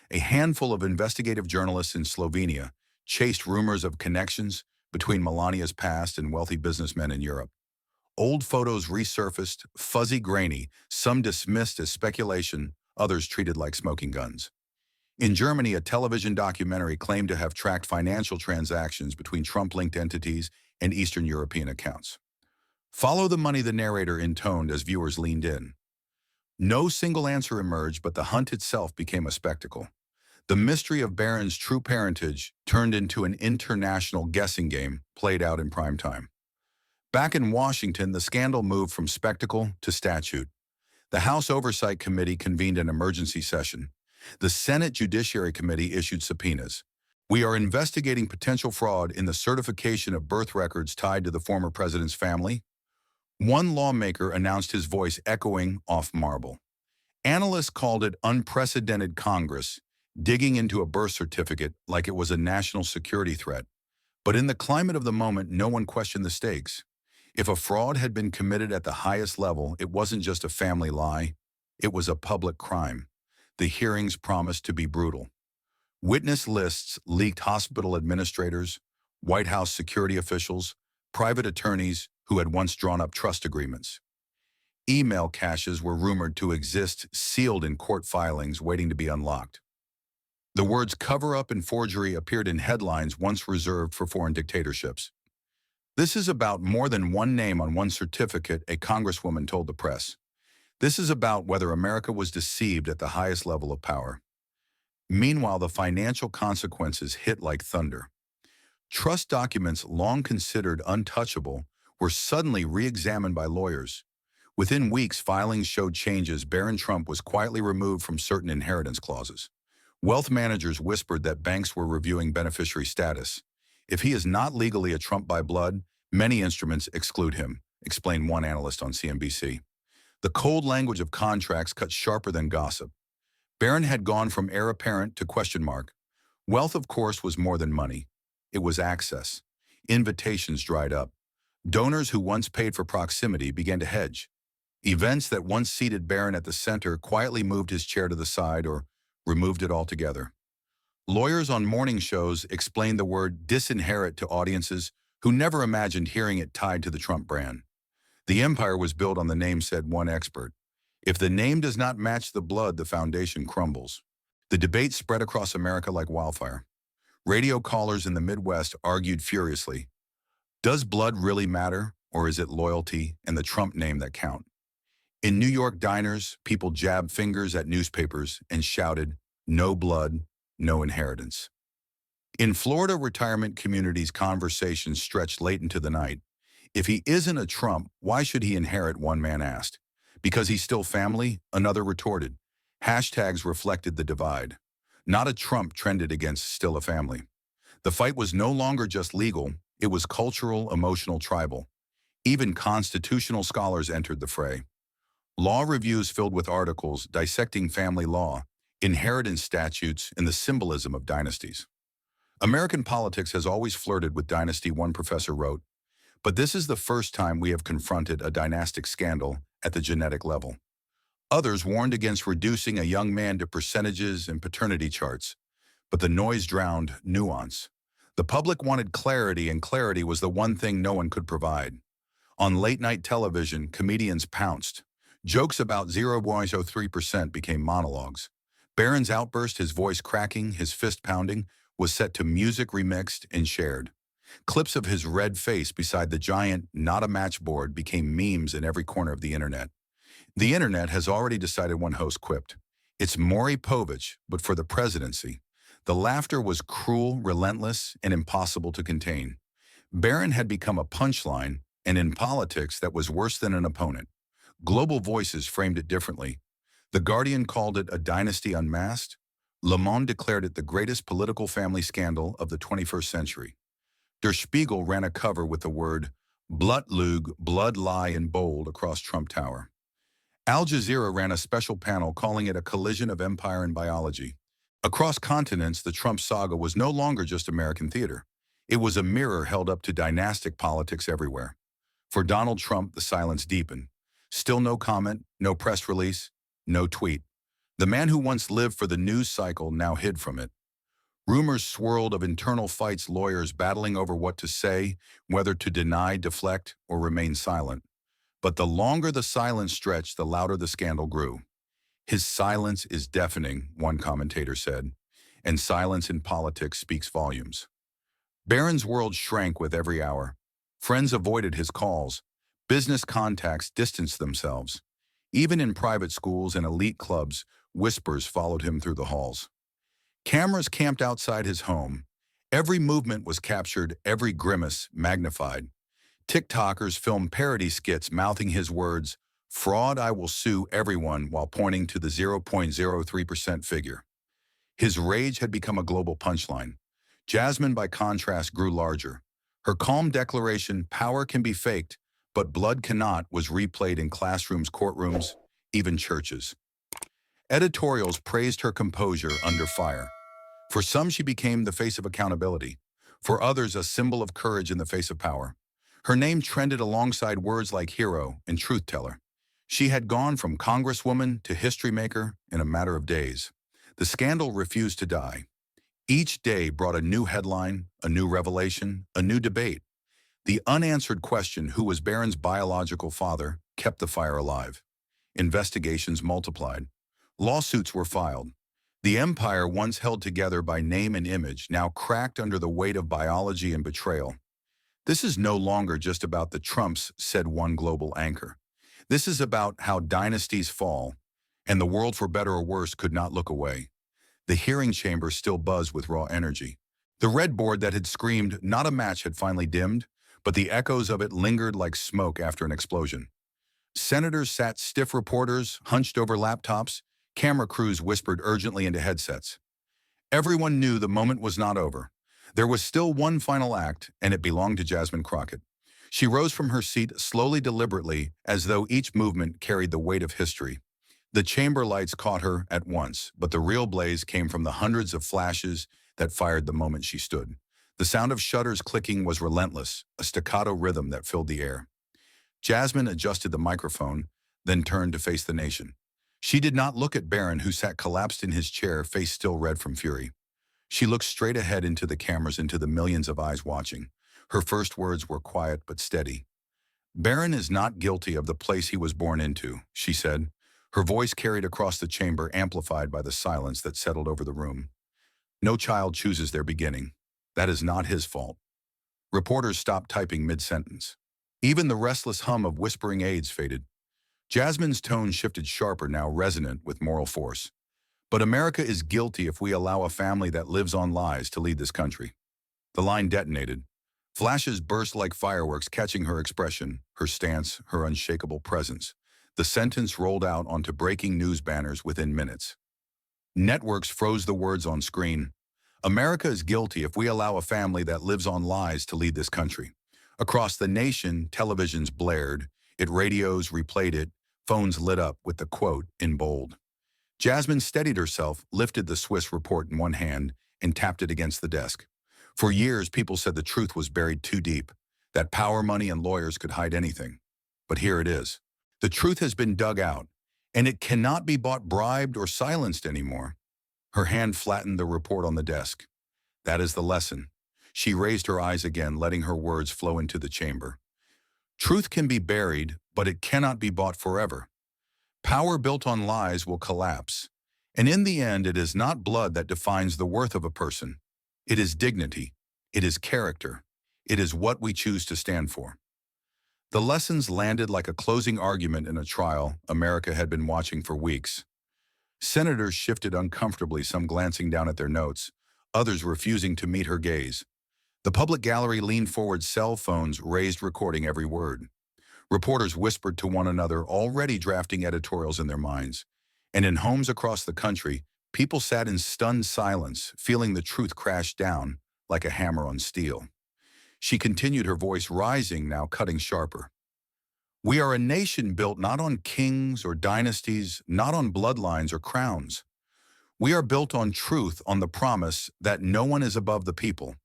A handful of investigative journalists in Slovenia chased rumors of connections between Melania's past and wealthy businessmen in Europe. Old photos resurfaced, fuzzy grainy, some dismissed as speculation, others treated like smoking guns. In Germany, a television documentary claimed to have tracked financial transactions between Trump-linked entities and Eastern European accounts. Follow the money, the narrator intoned as viewers leaned in. No single answer emerged, but the hunt itself became a spectacle. The mystery of Barron's true parentage turned into an international guessing game played out in prime time. Back in Washington, the scandal moved from spectacle to statute. The House Oversight Committee convened an emergency session. The Senate Judiciary Committee issued subpoenas. We are investigating potential fraud in the certification of birth records tied to the former president's family. One lawmaker announced, his voice echoing off marble. Analysts called it unprecedented Congress, digging into a birth certificate like it was a national security threat. But in the climate of the moment, no one questioned the stakes. If a fraud had been committed at the highest level, it wasn't just a family lie, it was a public crime. The hearings promised to be brutal. Witness lists leaked hospital administrators, White House security officials, private attorneys who had once drawn up trust agreements. Email caches were rumored to exist, sealed in court filings waiting to be unlocked. The words cover-up and forgery appeared in headlines once reserved for foreign dictatorships. This is about more than one name on one certificate, a congresswoman told the press. This is about whether America was deceived at the highest level of power. Meanwhile, the financial consequences hit like thunder. Trust documents long considered untouchable were suddenly re-examined by lawyers. Within weeks, filings showed changes. Barron Trump was quietly removed from certain inheritance clauses. Wealth managers whispered that banks were reviewing beneficiary status. If he is not legally a Trump by blood, many instruments exclude him, explained one analyst on CNBC. The cold language of contracts cut sharper than gossip. Barron had gone from heir apparent to question mark. Wealth, of course, was more than money. It was access. Invitations dried up. Donors who once paid for proximity began to hedge. Events that once seated Barron at the center quietly moved his chair to the side or removed it altogether. Lawyers on morning shows explained the word disinherit to audiences who never imagined hearing it tied to the Trump brand. The empire was built on the name, said one expert. If the name does not match the blood, the foundation crumbles. The debate spread across America like wildfire. Radio callers in the Midwest argued furiously. Does blood really matter, or is it loyalty and the Trump name that count? In New York diners, people jabbed fingers at newspapers and shouted, "No blood, no inheritance." In Florida retirement communities, conversations stretched late into the night. If he isn't a Trump, why should he inherit, one man asked. Because he's still family, another retorted. Hashtags reflected the divide. Not a Trump trended against still a family. The fight was no longer just legal, it was cultural, emotional, tribal. Even constitutional scholars entered the fray. Law reviews filled with articles dissecting family law, inheritance statutes, and the symbolism of dynasties. American politics has always flirted with dynasty, one professor wrote, but this is the first time we have confronted a dynastic scandal at the genetic level. Others warned against reducing a young man to percentages and paternity charts, but the noise drowned nuance. The public wanted clarity, and clarity was the one thing no one could provide. On late-night television, comedians pounced. Jokes about 0.03% became monologues. Barron's outburst, his voice cracking, his fist pounding, was set to music remixed and shared. Clips of his red face beside the giant "not a match" board became memes in every corner of the internet. The internet has already decided, one host quipped. It's Maury Povich, but for the presidency. The laughter was cruel, relentless, and impossible to contain. Barron had become a punchline, and in politics that was worse than an opponent. Global Voices framed it differently. The Guardian called it a dynasty unmasked. Le Monde declared it the greatest political family scandal of the 21st century. Der Spiegel ran a cover with the word Blutlug, blood lie, in bold across Trump Tower. Al Jazeera ran a special panel calling it a collision of empire and biology. Across continents, the Trump saga was no longer just American theater. It was a mirror held up to dynastic politics everywhere. For Donald Trump, the silence deepened. Still no comment, no press release, no tweet. The man who once lived for the news cycle now hid from it. Rumors swirled of internal fights, lawyers battling over what to say, whether to deny, deflect, or remain silent. But the longer the silence stretched, the louder the scandal grew. His silence is deafening, one commentator said, and silence in politics speaks volumes. Barron's world shrank with every hour. Friends avoided his calls. Business contacts distanced themselves. Even in private schools and elite clubs, whispers followed him through the halls. Cameras camped outside his home. Every movement was captured, every grimace magnified. TikTokers filmed parody skits mouthing his words, "Fraud, I will sue everyone," while pointing to the 0.03% figure. His rage had become a global punchline. Jasmine, by contrast, grew larger. Her calm declaration, "Power can be faked, but blood cannot," was replayed in classrooms, courtrooms, even churches. Editorials praised her composure under fire. For some, she became the face of accountability. For others, a symbol of courage in the face of power. Her name trended alongside words like hero and truth teller. She had gone from congresswoman to history maker in a matter of days. The scandal refused to die. Each day brought a new headline, a new revelation, a new debate. The unanswered question, who was Barron's biological father, kept the fire alive. Investigations multiplied. Lawsuits were filed. The empire, once held together by name and image, now cracked under the weight of biology and betrayal. "This is no longer just about the Trumps," said one global anchor. "This is about how dynasties fall, and the world, for better or worse, could not look away." The hearing chamber still buzzed with raw energy. The red board that had screamed, "Not a match," had finally dimmed, but the echoes of it lingered like smoke after an explosion. Senators sat stiff, reporters hunched over laptops, camera crews whispered urgently into headsets. Everyone knew the moment was not over. There was still one final act, and it belonged to Jasmine Crockett. She rose from her seat slowly, deliberately, as though each movement carried the weight of history. The chamber lights caught her at once, but the real blaze came from the hundreds of flashes that fired the moment she stood. The sound of shutters clicking was relentless, a staccato rhythm that filled the air. Jasmine adjusted the microphone, then turned to face the nation. She did not look at Barron, who sat collapsed in his chair, face still red from fury. She looked straight ahead into the cameras, into the millions of eyes watching. Her first words were quiet but steady. "Barron is not guilty of the place he was born into," she said. Her voice carried across the chamber, amplified by the silence that settled over the room. "No child chooses their beginning. That is not his fault." Reporters stopped typing mid-sentence. Even the restless hum of whispering aides faded. Jasmine's tone shifted sharper, now resonant with moral force. "But America is guilty if we allow a family that lives on lies to lead this country." The line detonated. Flashes burst like fireworks, catching her expression, her stance, her unshakable presence. The sentence rolled out onto breaking news banners within minutes. Networks froze the words on screen. "America is guilty if we allow a family that lives on lies to lead this country." Across the nation, televisions blared, radios replayed it, phones lit up with the quote in bold. Jasmine steadied herself, lifted the Swiss report in one hand, and tapped it against the desk. For years, people said the truth was buried too deep, that power, money, and lawyers could hide anything. But here it is. The truth has been dug out, and it cannot be bought, bribed, or silenced anymore. Her hand flattened the report on the desk. That is the lesson. She raised her eyes again, letting her words flow into the chamber. Truth can be buried, but it cannot be bought forever. Power built on lies will collapse. And in the end, it is not blood that defines the worth of a person. It is dignity. It is character. It is what we choose to stand for. The lessons landed like a closing argument in a trial America had been watching for weeks. Senators shifted uncomfortably, some glancing down at their notes, others refusing to meet her gaze. The public gallery leaned forward, cell phones raised, recording every word. Reporters whispered to one another, already drafting editorials in their minds. And in homes across the country, people sat in stunned silence, feeling the truth crash down like a hammer on steel. She continued, her voice rising, now cutting sharper. "We are a nation built not on kings or dynasties, not on bloodlines or crowns. We are built on truth, on the promise that no one is above the people.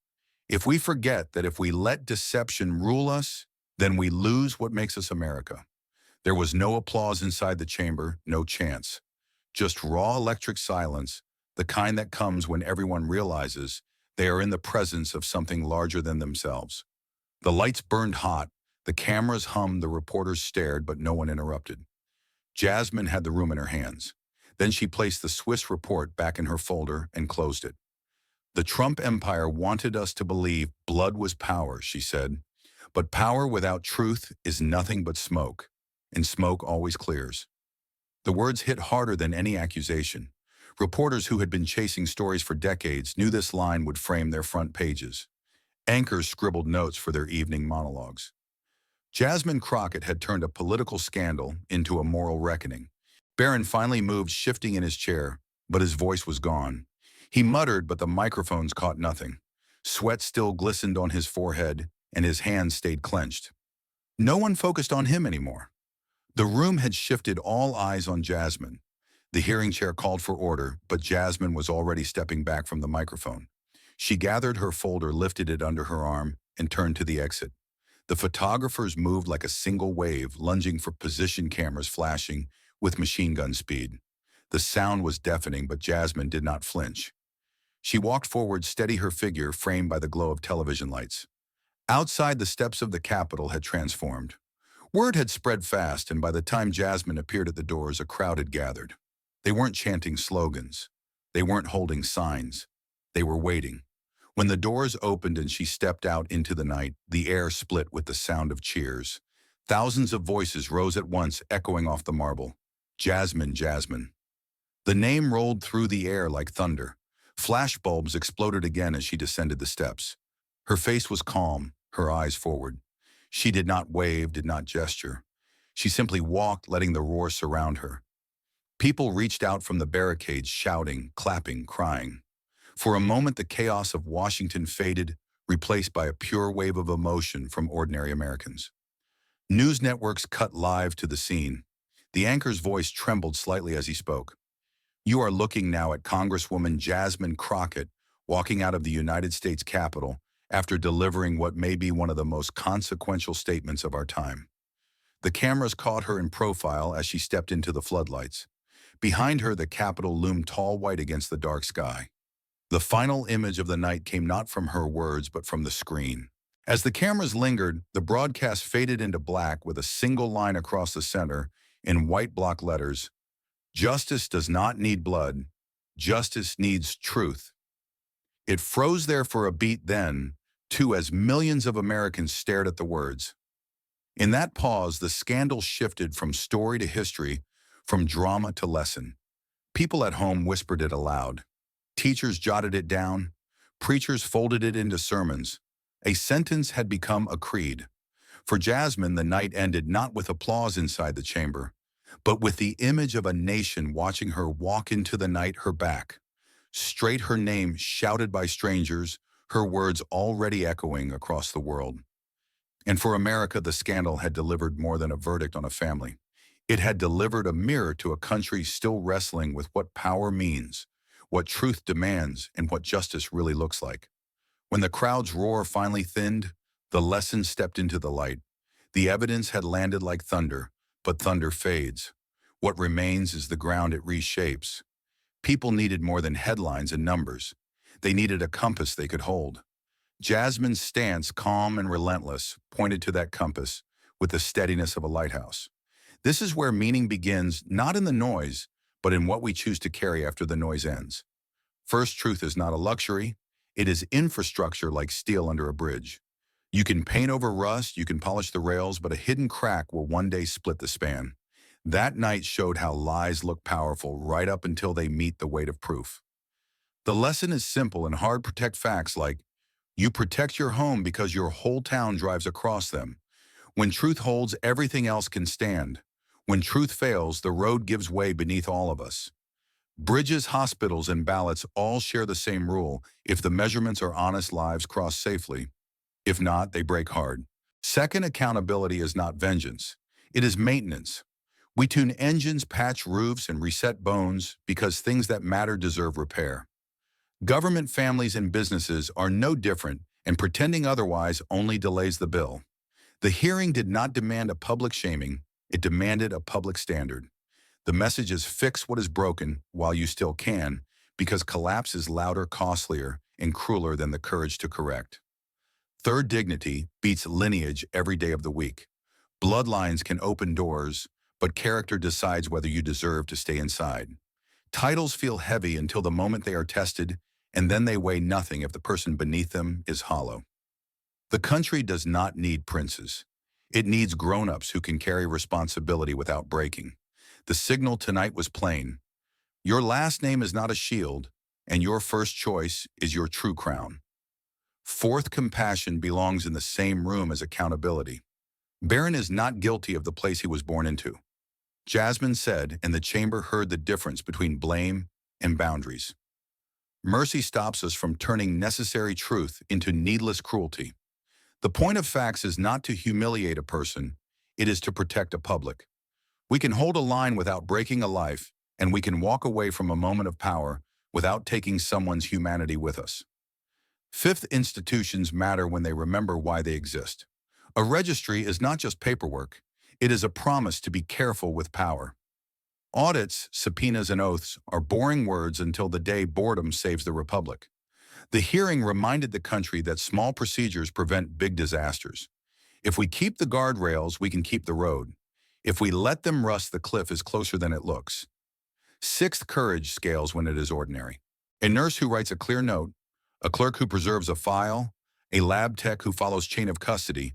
If we forget that if we let deception rule us, then we lose what makes us America. There was no applause inside the chamber, no chance. Just raw electric silence, the kind that comes when everyone realizes they are in the presence of something larger than themselves. The lights burned hot, the cameras hummed, the reporters stared, but no one interrupted. Jasmine had the room in her hands. Then she placed the Swiss report back in her folder and closed it. The Trump empire wanted us to believe blood was power, she said. But power without truth is nothing but smoke, and smoke always clears. The words hit harder than any accusation. Reporters who had been chasing stories for decades knew this line would frame their front pages. Anchors scribbled notes for their evening monologues. Jasmine Crockett had turned a political scandal into a moral reckoning. Barron finally moved, shifting in his chair, but his voice was gone. He muttered, but the microphones caught nothing. Sweat still glistened on his forehead, and his hands stayed clenched. No one focused on him anymore. The room had shifted, all eyes on Jasmine. The hearing chair called for order, but Jasmine was already stepping back from the microphone. She gathered her folder, lifted it under her arm, and turned to the exit. The photographers moved like a single wave, lunging for position, cameras flashing with machine gun speed. The sound was deafening, but Jasmine did not flinch. She walked forward, steady, her figure framed by the glow of television lights. Outside, the steps of the Capitol had transformed. Word had spread fast, and by the time Jasmine appeared at the doors, a crowd had gathered. They weren't chanting slogans. They weren't holding signs. They were waiting. When the doors opened and she stepped out into the night, the air split with the sound of cheers. Thousands of voices rose at once, echoing off the marble. Jasmine, Jasmine. The name rolled through the air like thunder. Flashbulbs exploded again as she descended the steps. Her face was calm, her eyes forward. She did not wave, did not gesture. She simply walked, letting the roar surround her. People reached out from the barricades, shouting, clapping, crying. For a moment, the chaos of Washington faded, replaced by a pure wave of emotion from ordinary Americans. News networks cut live to the scene. The anchor's voice trembled slightly as he spoke. You are looking now at Congresswoman Jasmine Crockett walking out of the United States Capitol after delivering what may be one of the most consequential statements of our time. The cameras caught her in profile as she stepped into the floodlights. Behind her, the Capitol loomed tall white against the dark sky. The final image of the night came not from her words, but from the screen. As the cameras lingered, the broadcast faded into black with a single line across the center in white block letters. Justice does not need blood. Justice needs truth. It froze there for a beat, then, too, as millions of Americans stared at the words. In that pause, the scandal shifted from story to history, from drama to lesson. People at home whispered it aloud. Teachers jotted it down. Preachers folded it into sermons. A sentence had become a creed. For Jasmine, the night ended not with applause inside the chamber, but with the image of a nation watching her walk into the night, her back. Straight, her name shouted by strangers, her words already echoing across the world. And for America, the scandal had delivered more than a verdict on a family. It had delivered a mirror to a country still wrestling with what power means, what truth demands, and what justice really looks like. When the crowd's roar finally thinned, the lesson stepped into the light. The evidence had landed like thunder, but thunder fades. What remains is the ground it reshapes. People needed more than headlines and numbers. They needed a compass they could hold. Jasmine's stance, calm and relentless, pointed to that compass with the steadiness of a lighthouse. This is where meaning begins, not in the noise, but in what we choose to carry after the noise ends. First truth is not a luxury. It is infrastructure like steel under a bridge. You can paint over rust, you can polish the rails, but a hidden crack will one day split the span. That night showed how lies look powerful right up until they meet the weight of proof. The lesson is simple and hard. Protect facts like, you protect your home because your whole town drives across them. When truth holds, everything else can stand. When truth fails, the road gives way beneath all of us. Bridges, hospitals, and ballots all share the same rule. If the measurements are honest, lives cross safely. If not, they break hard. Second, accountability is not vengeance. It is maintenance. We tune engines, patch roofs, and reset bones because things that matter deserve repair. Government, families, and businesses are no different, and pretending otherwise only delays the bill. The hearing did not demand a public shaming, it demanded a public standard. The message is fix what is broken while you still can, because collapse is louder, costlier, and crueler than the courage to correct. Third, dignity beats lineage every day of the week. Bloodlines can open doors, but character decides whether you deserve to stay inside. Titles feel heavy until the moment they are tested, and then they weigh nothing if the person beneath them is hollow. The country does not need princes. It needs grown-ups who can carry responsibility without breaking. The signal tonight was plain. Your last name is not a shield, and your first choice is your true crown. Fourth, compassion belongs in the same room as accountability. Barron is not guilty of the place he was born into. Jasmine said, and the chamber heard the difference between blame and boundaries. Mercy stops us from turning necessary truth into needless cruelty. The point of facts is not to humiliate a person, it is to protect a public. We can hold a line without breaking a life, and we can walk away from a moment of power without taking someone's humanity with us. Fifth, institutions matter when they remember why they exist. A registry is not just paperwork, it is a promise to be careful with power. Audits, subpoenas, and oaths are boring words until the day boredom saves the republic. The hearing reminded the country that small procedures prevent big disasters. If we keep the guardrails, we can keep the road. If we let them rust, the cliff is closer than it looks. Sixth, courage scales when it is ordinary. A nurse who writes a clear note, a clerk who preserves a file, a lab tech who follows chain of custody.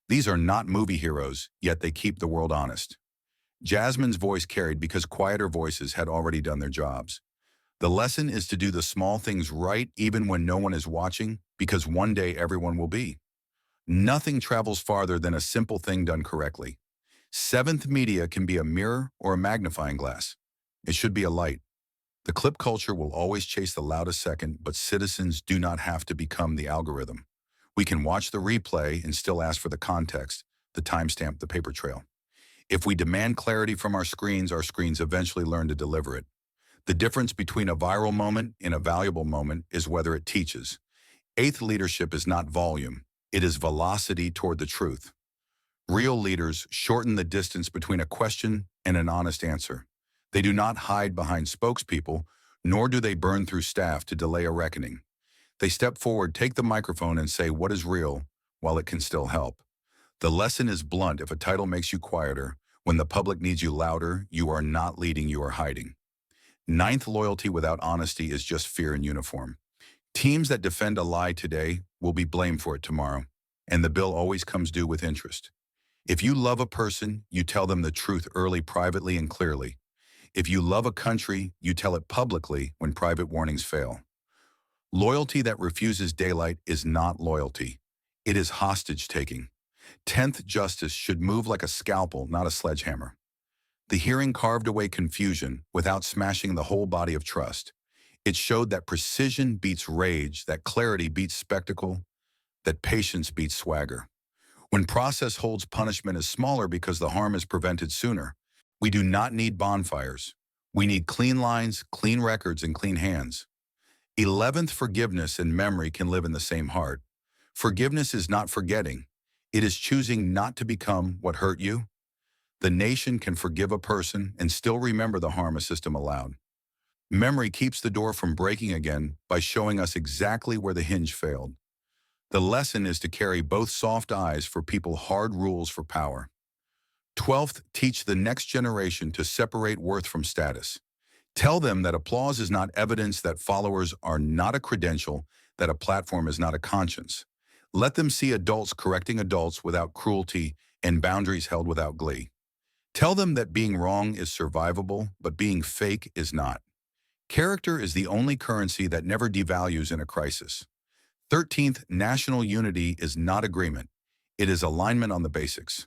These are not movie heroes, yet they keep the world honest. Jasmine's voice carried because quieter voices had already done their jobs. The lesson is to do the small things right even when no one is watching, because one day everyone will be. Nothing travels farther than a simple thing done correctly. Seventh, media can be a mirror or a magnifying glass. It should be a light. The clip culture will always chase the loudest second, but citizens do not have to become the algorithm. We can watch the replay and still ask for the context, the timestamp, the paper trail. If we demand clarity from our screens eventually learn to deliver it. The difference between a viral moment and a valuable moment is whether it teaches. Eighth, leadership is not volume. It is velocity toward the truth. Real leaders shorten the distance between a question and an honest answer. They do not hide behind spokespeople, nor do they burn through staff to delay a reckoning. They step forward, take the microphone, and say what is real while it can still help. The lesson is blunt. If a title makes you quieter, when the public needs you louder, you are not leading, you are hiding. Ninth, loyalty without honesty is just fear in uniform. Teams that defend a lie today will be blamed for it tomorrow, and the bill always comes due with interest. If you love a person, you tell them the truth early, privately, and clearly. If you love a country, you tell it publicly when private warnings fail. Loyalty that refuses daylight is not loyalty. It is hostage-taking. 10th, justice should move like a scalpel, not a sledgehammer. The hearing carved away confusion without smashing the whole body of trust. It showed that precision beats rage, that clarity beats spectacle, that patience beats swagger. When process holds, punishment is smaller because the harm is prevented sooner. We do not need bonfires. We need clean lines, clean records, and clean hands. 11th, forgiveness and memory can live in the same heart. Forgiveness is not forgetting. It is choosing not to become what hurt you. The nation can forgive a person and still remember the harm a system allowed. Memory keeps the door from breaking again by showing us exactly where the hinge failed. The lesson is to carry both soft eyes for people, hard rules for power. 12th, teach the next generation to separate worth from status. Tell them that applause is not evidence, that followers are not a credential, that a platform is not a conscience. Let them see adults correcting adults without cruelty and boundaries held without glee. Tell them that being wrong is survivable, but being fake is not. Character is the only currency that never devalues in a crisis. 13th, national unity is not agreement. It is alignment on the basics.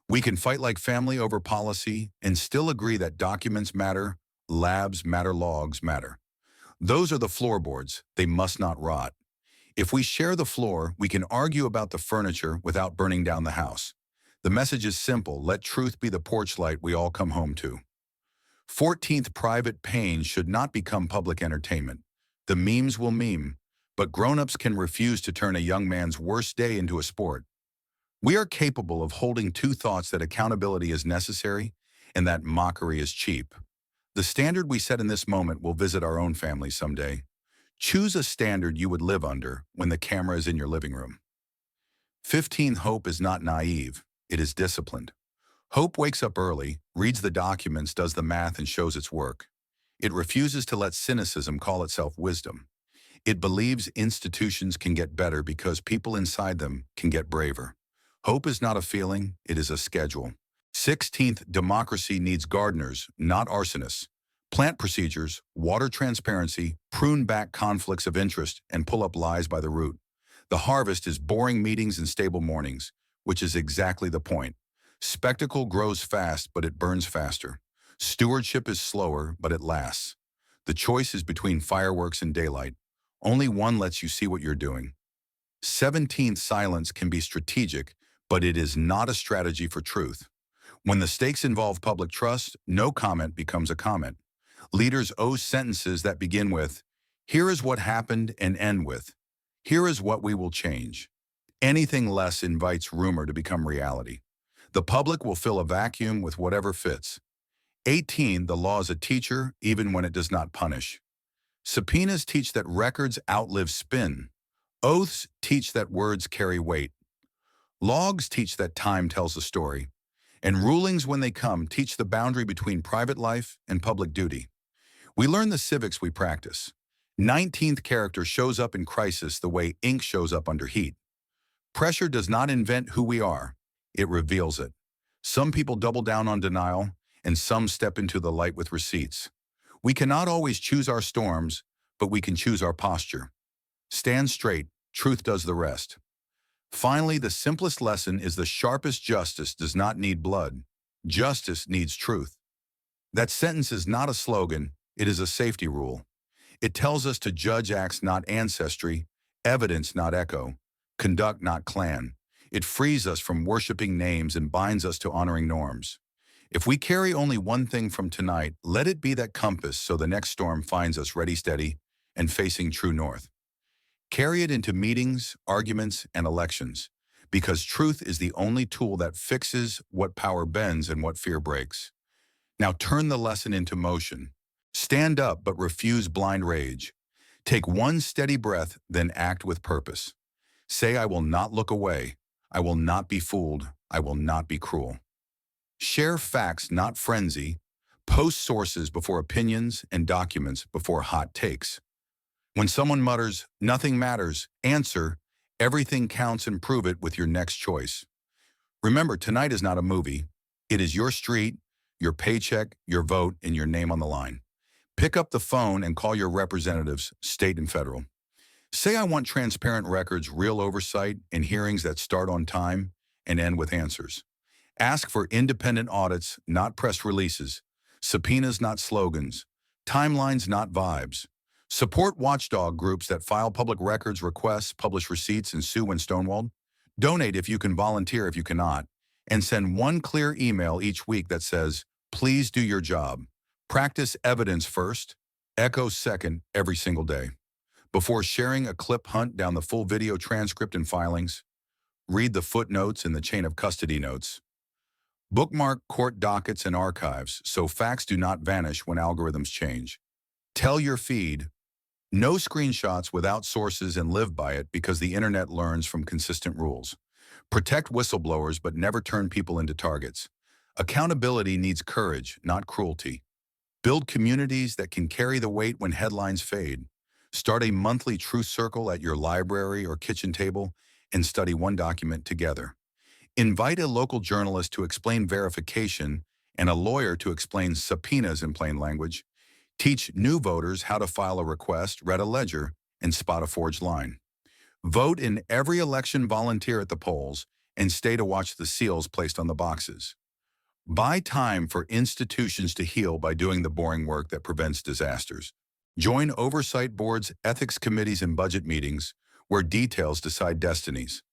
We can fight like family over policy and still agree that documents matter, labs matter, logs matter. Those are the floorboards. They must not rot. If we share the floor, we can argue about the furniture without burning down the house. The message is simple: let truth be the porch light we all come home to. 14th, private pain should not become public entertainment. The memes will meme, but grown-ups can refuse to turn a young man's worst day into a sport. We are capable of holding two thoughts: that accountability is necessary and that mockery is cheap. The standard we set in this moment will visit our own family someday. Choose a standard you would live under when the camera is in your living room. 15. Hope is not naive, it is disciplined. Hope wakes up early, reads the documents, does the math, and shows its work. It refuses to let cynicism call itself wisdom. It believes institutions can get better because people inside them can get braver. Hope is not a feeling, it is a schedule. 16th, democracy needs gardeners, not arsonists. Plant procedures, water transparency, prune back conflicts of interest, and pull up lies by the root. The harvest is boring meetings and stable mornings, which is exactly the point. Spectacle grows fast, but it burns faster. Stewardship is slower, but it lasts. The choice is between fireworks and daylight. Only one lets you see what you're doing. 17th, silence can be strategic, but it is not a strategy for truth. When the stakes involve public trust, no comment becomes a comment. Leaders owe sentences that begin with, "Here is what happened," and end with, "Here is what we will change." Anything less invites rumor to become reality. The public will fill a vacuum with whatever fits. 18, the law is a teacher even when it does not punish. Subpoenas teach that records outlive spin. Oaths teach that words carry weight. Logs teach that time tells a story. And rulings, when they come, teach the boundary between private life and public duty. We learn the civics we practice. 19th, character shows up in crisis the way ink shows up under heat. Pressure does not invent who we are, it reveals it. Some people double down on denial, and some step into the light with receipts. We cannot always choose our storms, but we can choose our posture. Stand straight, truth does the rest. Finally, the simplest lesson is the sharpest justice does not need blood. Justice needs truth. That sentence is not a slogan, it is a safety rule. It tells us to judge acts, not ancestry, evidence, not echo, conduct, not clan. It frees us from worshiping names and binds us to honoring norms. If we carry only one thing from tonight, let it be that compass so the next storm finds us ready, steady, and facing true north. Carry it into meetings, arguments, and elections, because truth is the only tool that fixes what power bends and what fear breaks. Now turn the lesson into motion. Stand up, but refuse blind rage. Take one steady breath, then act with purpose. Say, "I will not look away. I will not be fooled. I will not be cruel." Share facts, not frenzy. Post sources before opinions and documents before hot takes. When someone mutters, "Nothing matters," answer, "Everything counts," and prove it with your next choice. Remember, tonight is not a movie. It is your street, your paycheck, your vote, and your name on the line. Pick up the phone and call your representatives, state and federal. Say, "I want transparent records, real oversight, and hearings that start on time and end with answers." Ask for independent audits, not press releases. Subpoenas, not slogans. Timelines, not vibes. Support watchdog groups that file public records requests, publish receipts, and sue when stonewalled. Donate if you can, volunteer if you cannot. And send one clear email each week that says, "Please do your job." Practice evidence first, echo second every single day. Before sharing a clip, hunt down the full video transcript and filings. Read the footnotes and the chain of custody notes. Bookmark court dockets and archives so facts do not vanish when algorithms change. Tell your feed, no screenshots without sources, and live by it, because the internet learns from consistent rules. Protect whistleblowers, but never turn people into targets. Accountability needs courage, not cruelty. Build communities that can carry the weight when headlines fade. Start a monthly truth circle at your library or kitchen table and study one document together. Invite a local journalist to explain verification and a lawyer to explain subpoenas in plain language. Teach new voters how to file a request, read a ledger, and spot a forged line. Vote in every election, volunteer at the polls, and stay to watch the seals placed on the boxes. Buy time for institutions to heal by doing the boring work that prevents disasters. Join oversight boards, ethics committees, and budget meetings where details decide destinies.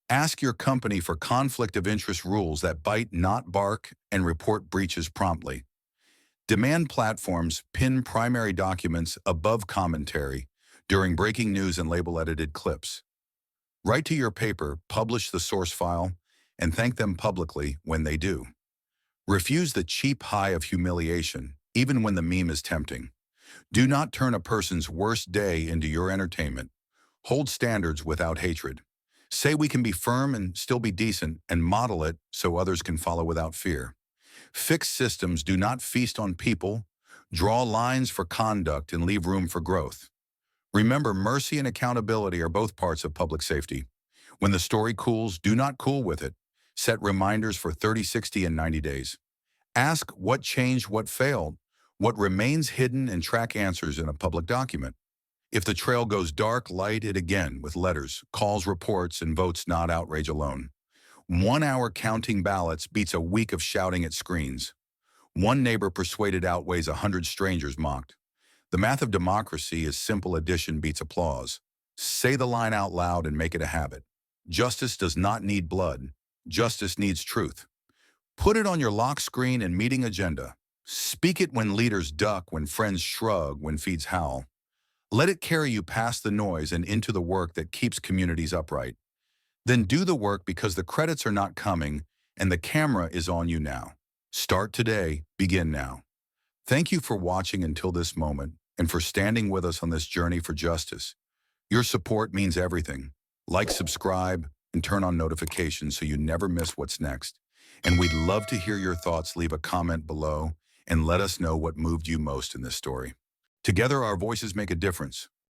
Ask your company for conflict of interest rules that bite, not bark, and report breaches promptly. Demand platforms pin primary documents above commentary during breaking news and label-edited clips. Write to your paper, publish the source file, and thank them publicly when they do. Refuse the cheap high of humiliation, even when the meme is tempting. Do not turn a person's worst day into your entertainment. Hold standards without hatred. Say we can be firm and still be decent, and model it so others can follow without fear. Fixed systems do not feast on people. Draw lines for conduct and leave room for growth. Remember, mercy and accountability are both parts of public safety. When the story cools, do not cool with it. Set reminders for 30, 60, and 90 days. Ask what changed, what failed, what remains hidden, and track answers in a public document. If the trail goes dark, light it again with letters, calls, reports, and votes, not outrage alone. 1 hour counting ballots beats a week of shouting at screens. One neighbor persuaded outweighs 100 strangers mocked. The math of democracy is simple addition beats applause. Say the line out loud and make it a habit. Justice does not need blood. Justice needs truth. Put it on your lock screen and meeting agenda. Speak it when leaders duck, when friends shrug, when feeds howl. Let it carry you past the noise and into the work that keeps communities upright. Then do the work because the credits are not coming and the camera is on you now. Start today, begin now. Thank you for watching until this moment and for standing with us on this journey for justice. Your support means everything. Like, subscribe, and turn on notifications so you never miss what's next. And we'd love to hear your thoughts. Leave a comment below and let us know what moved you most in this story. Together, our voices make a difference.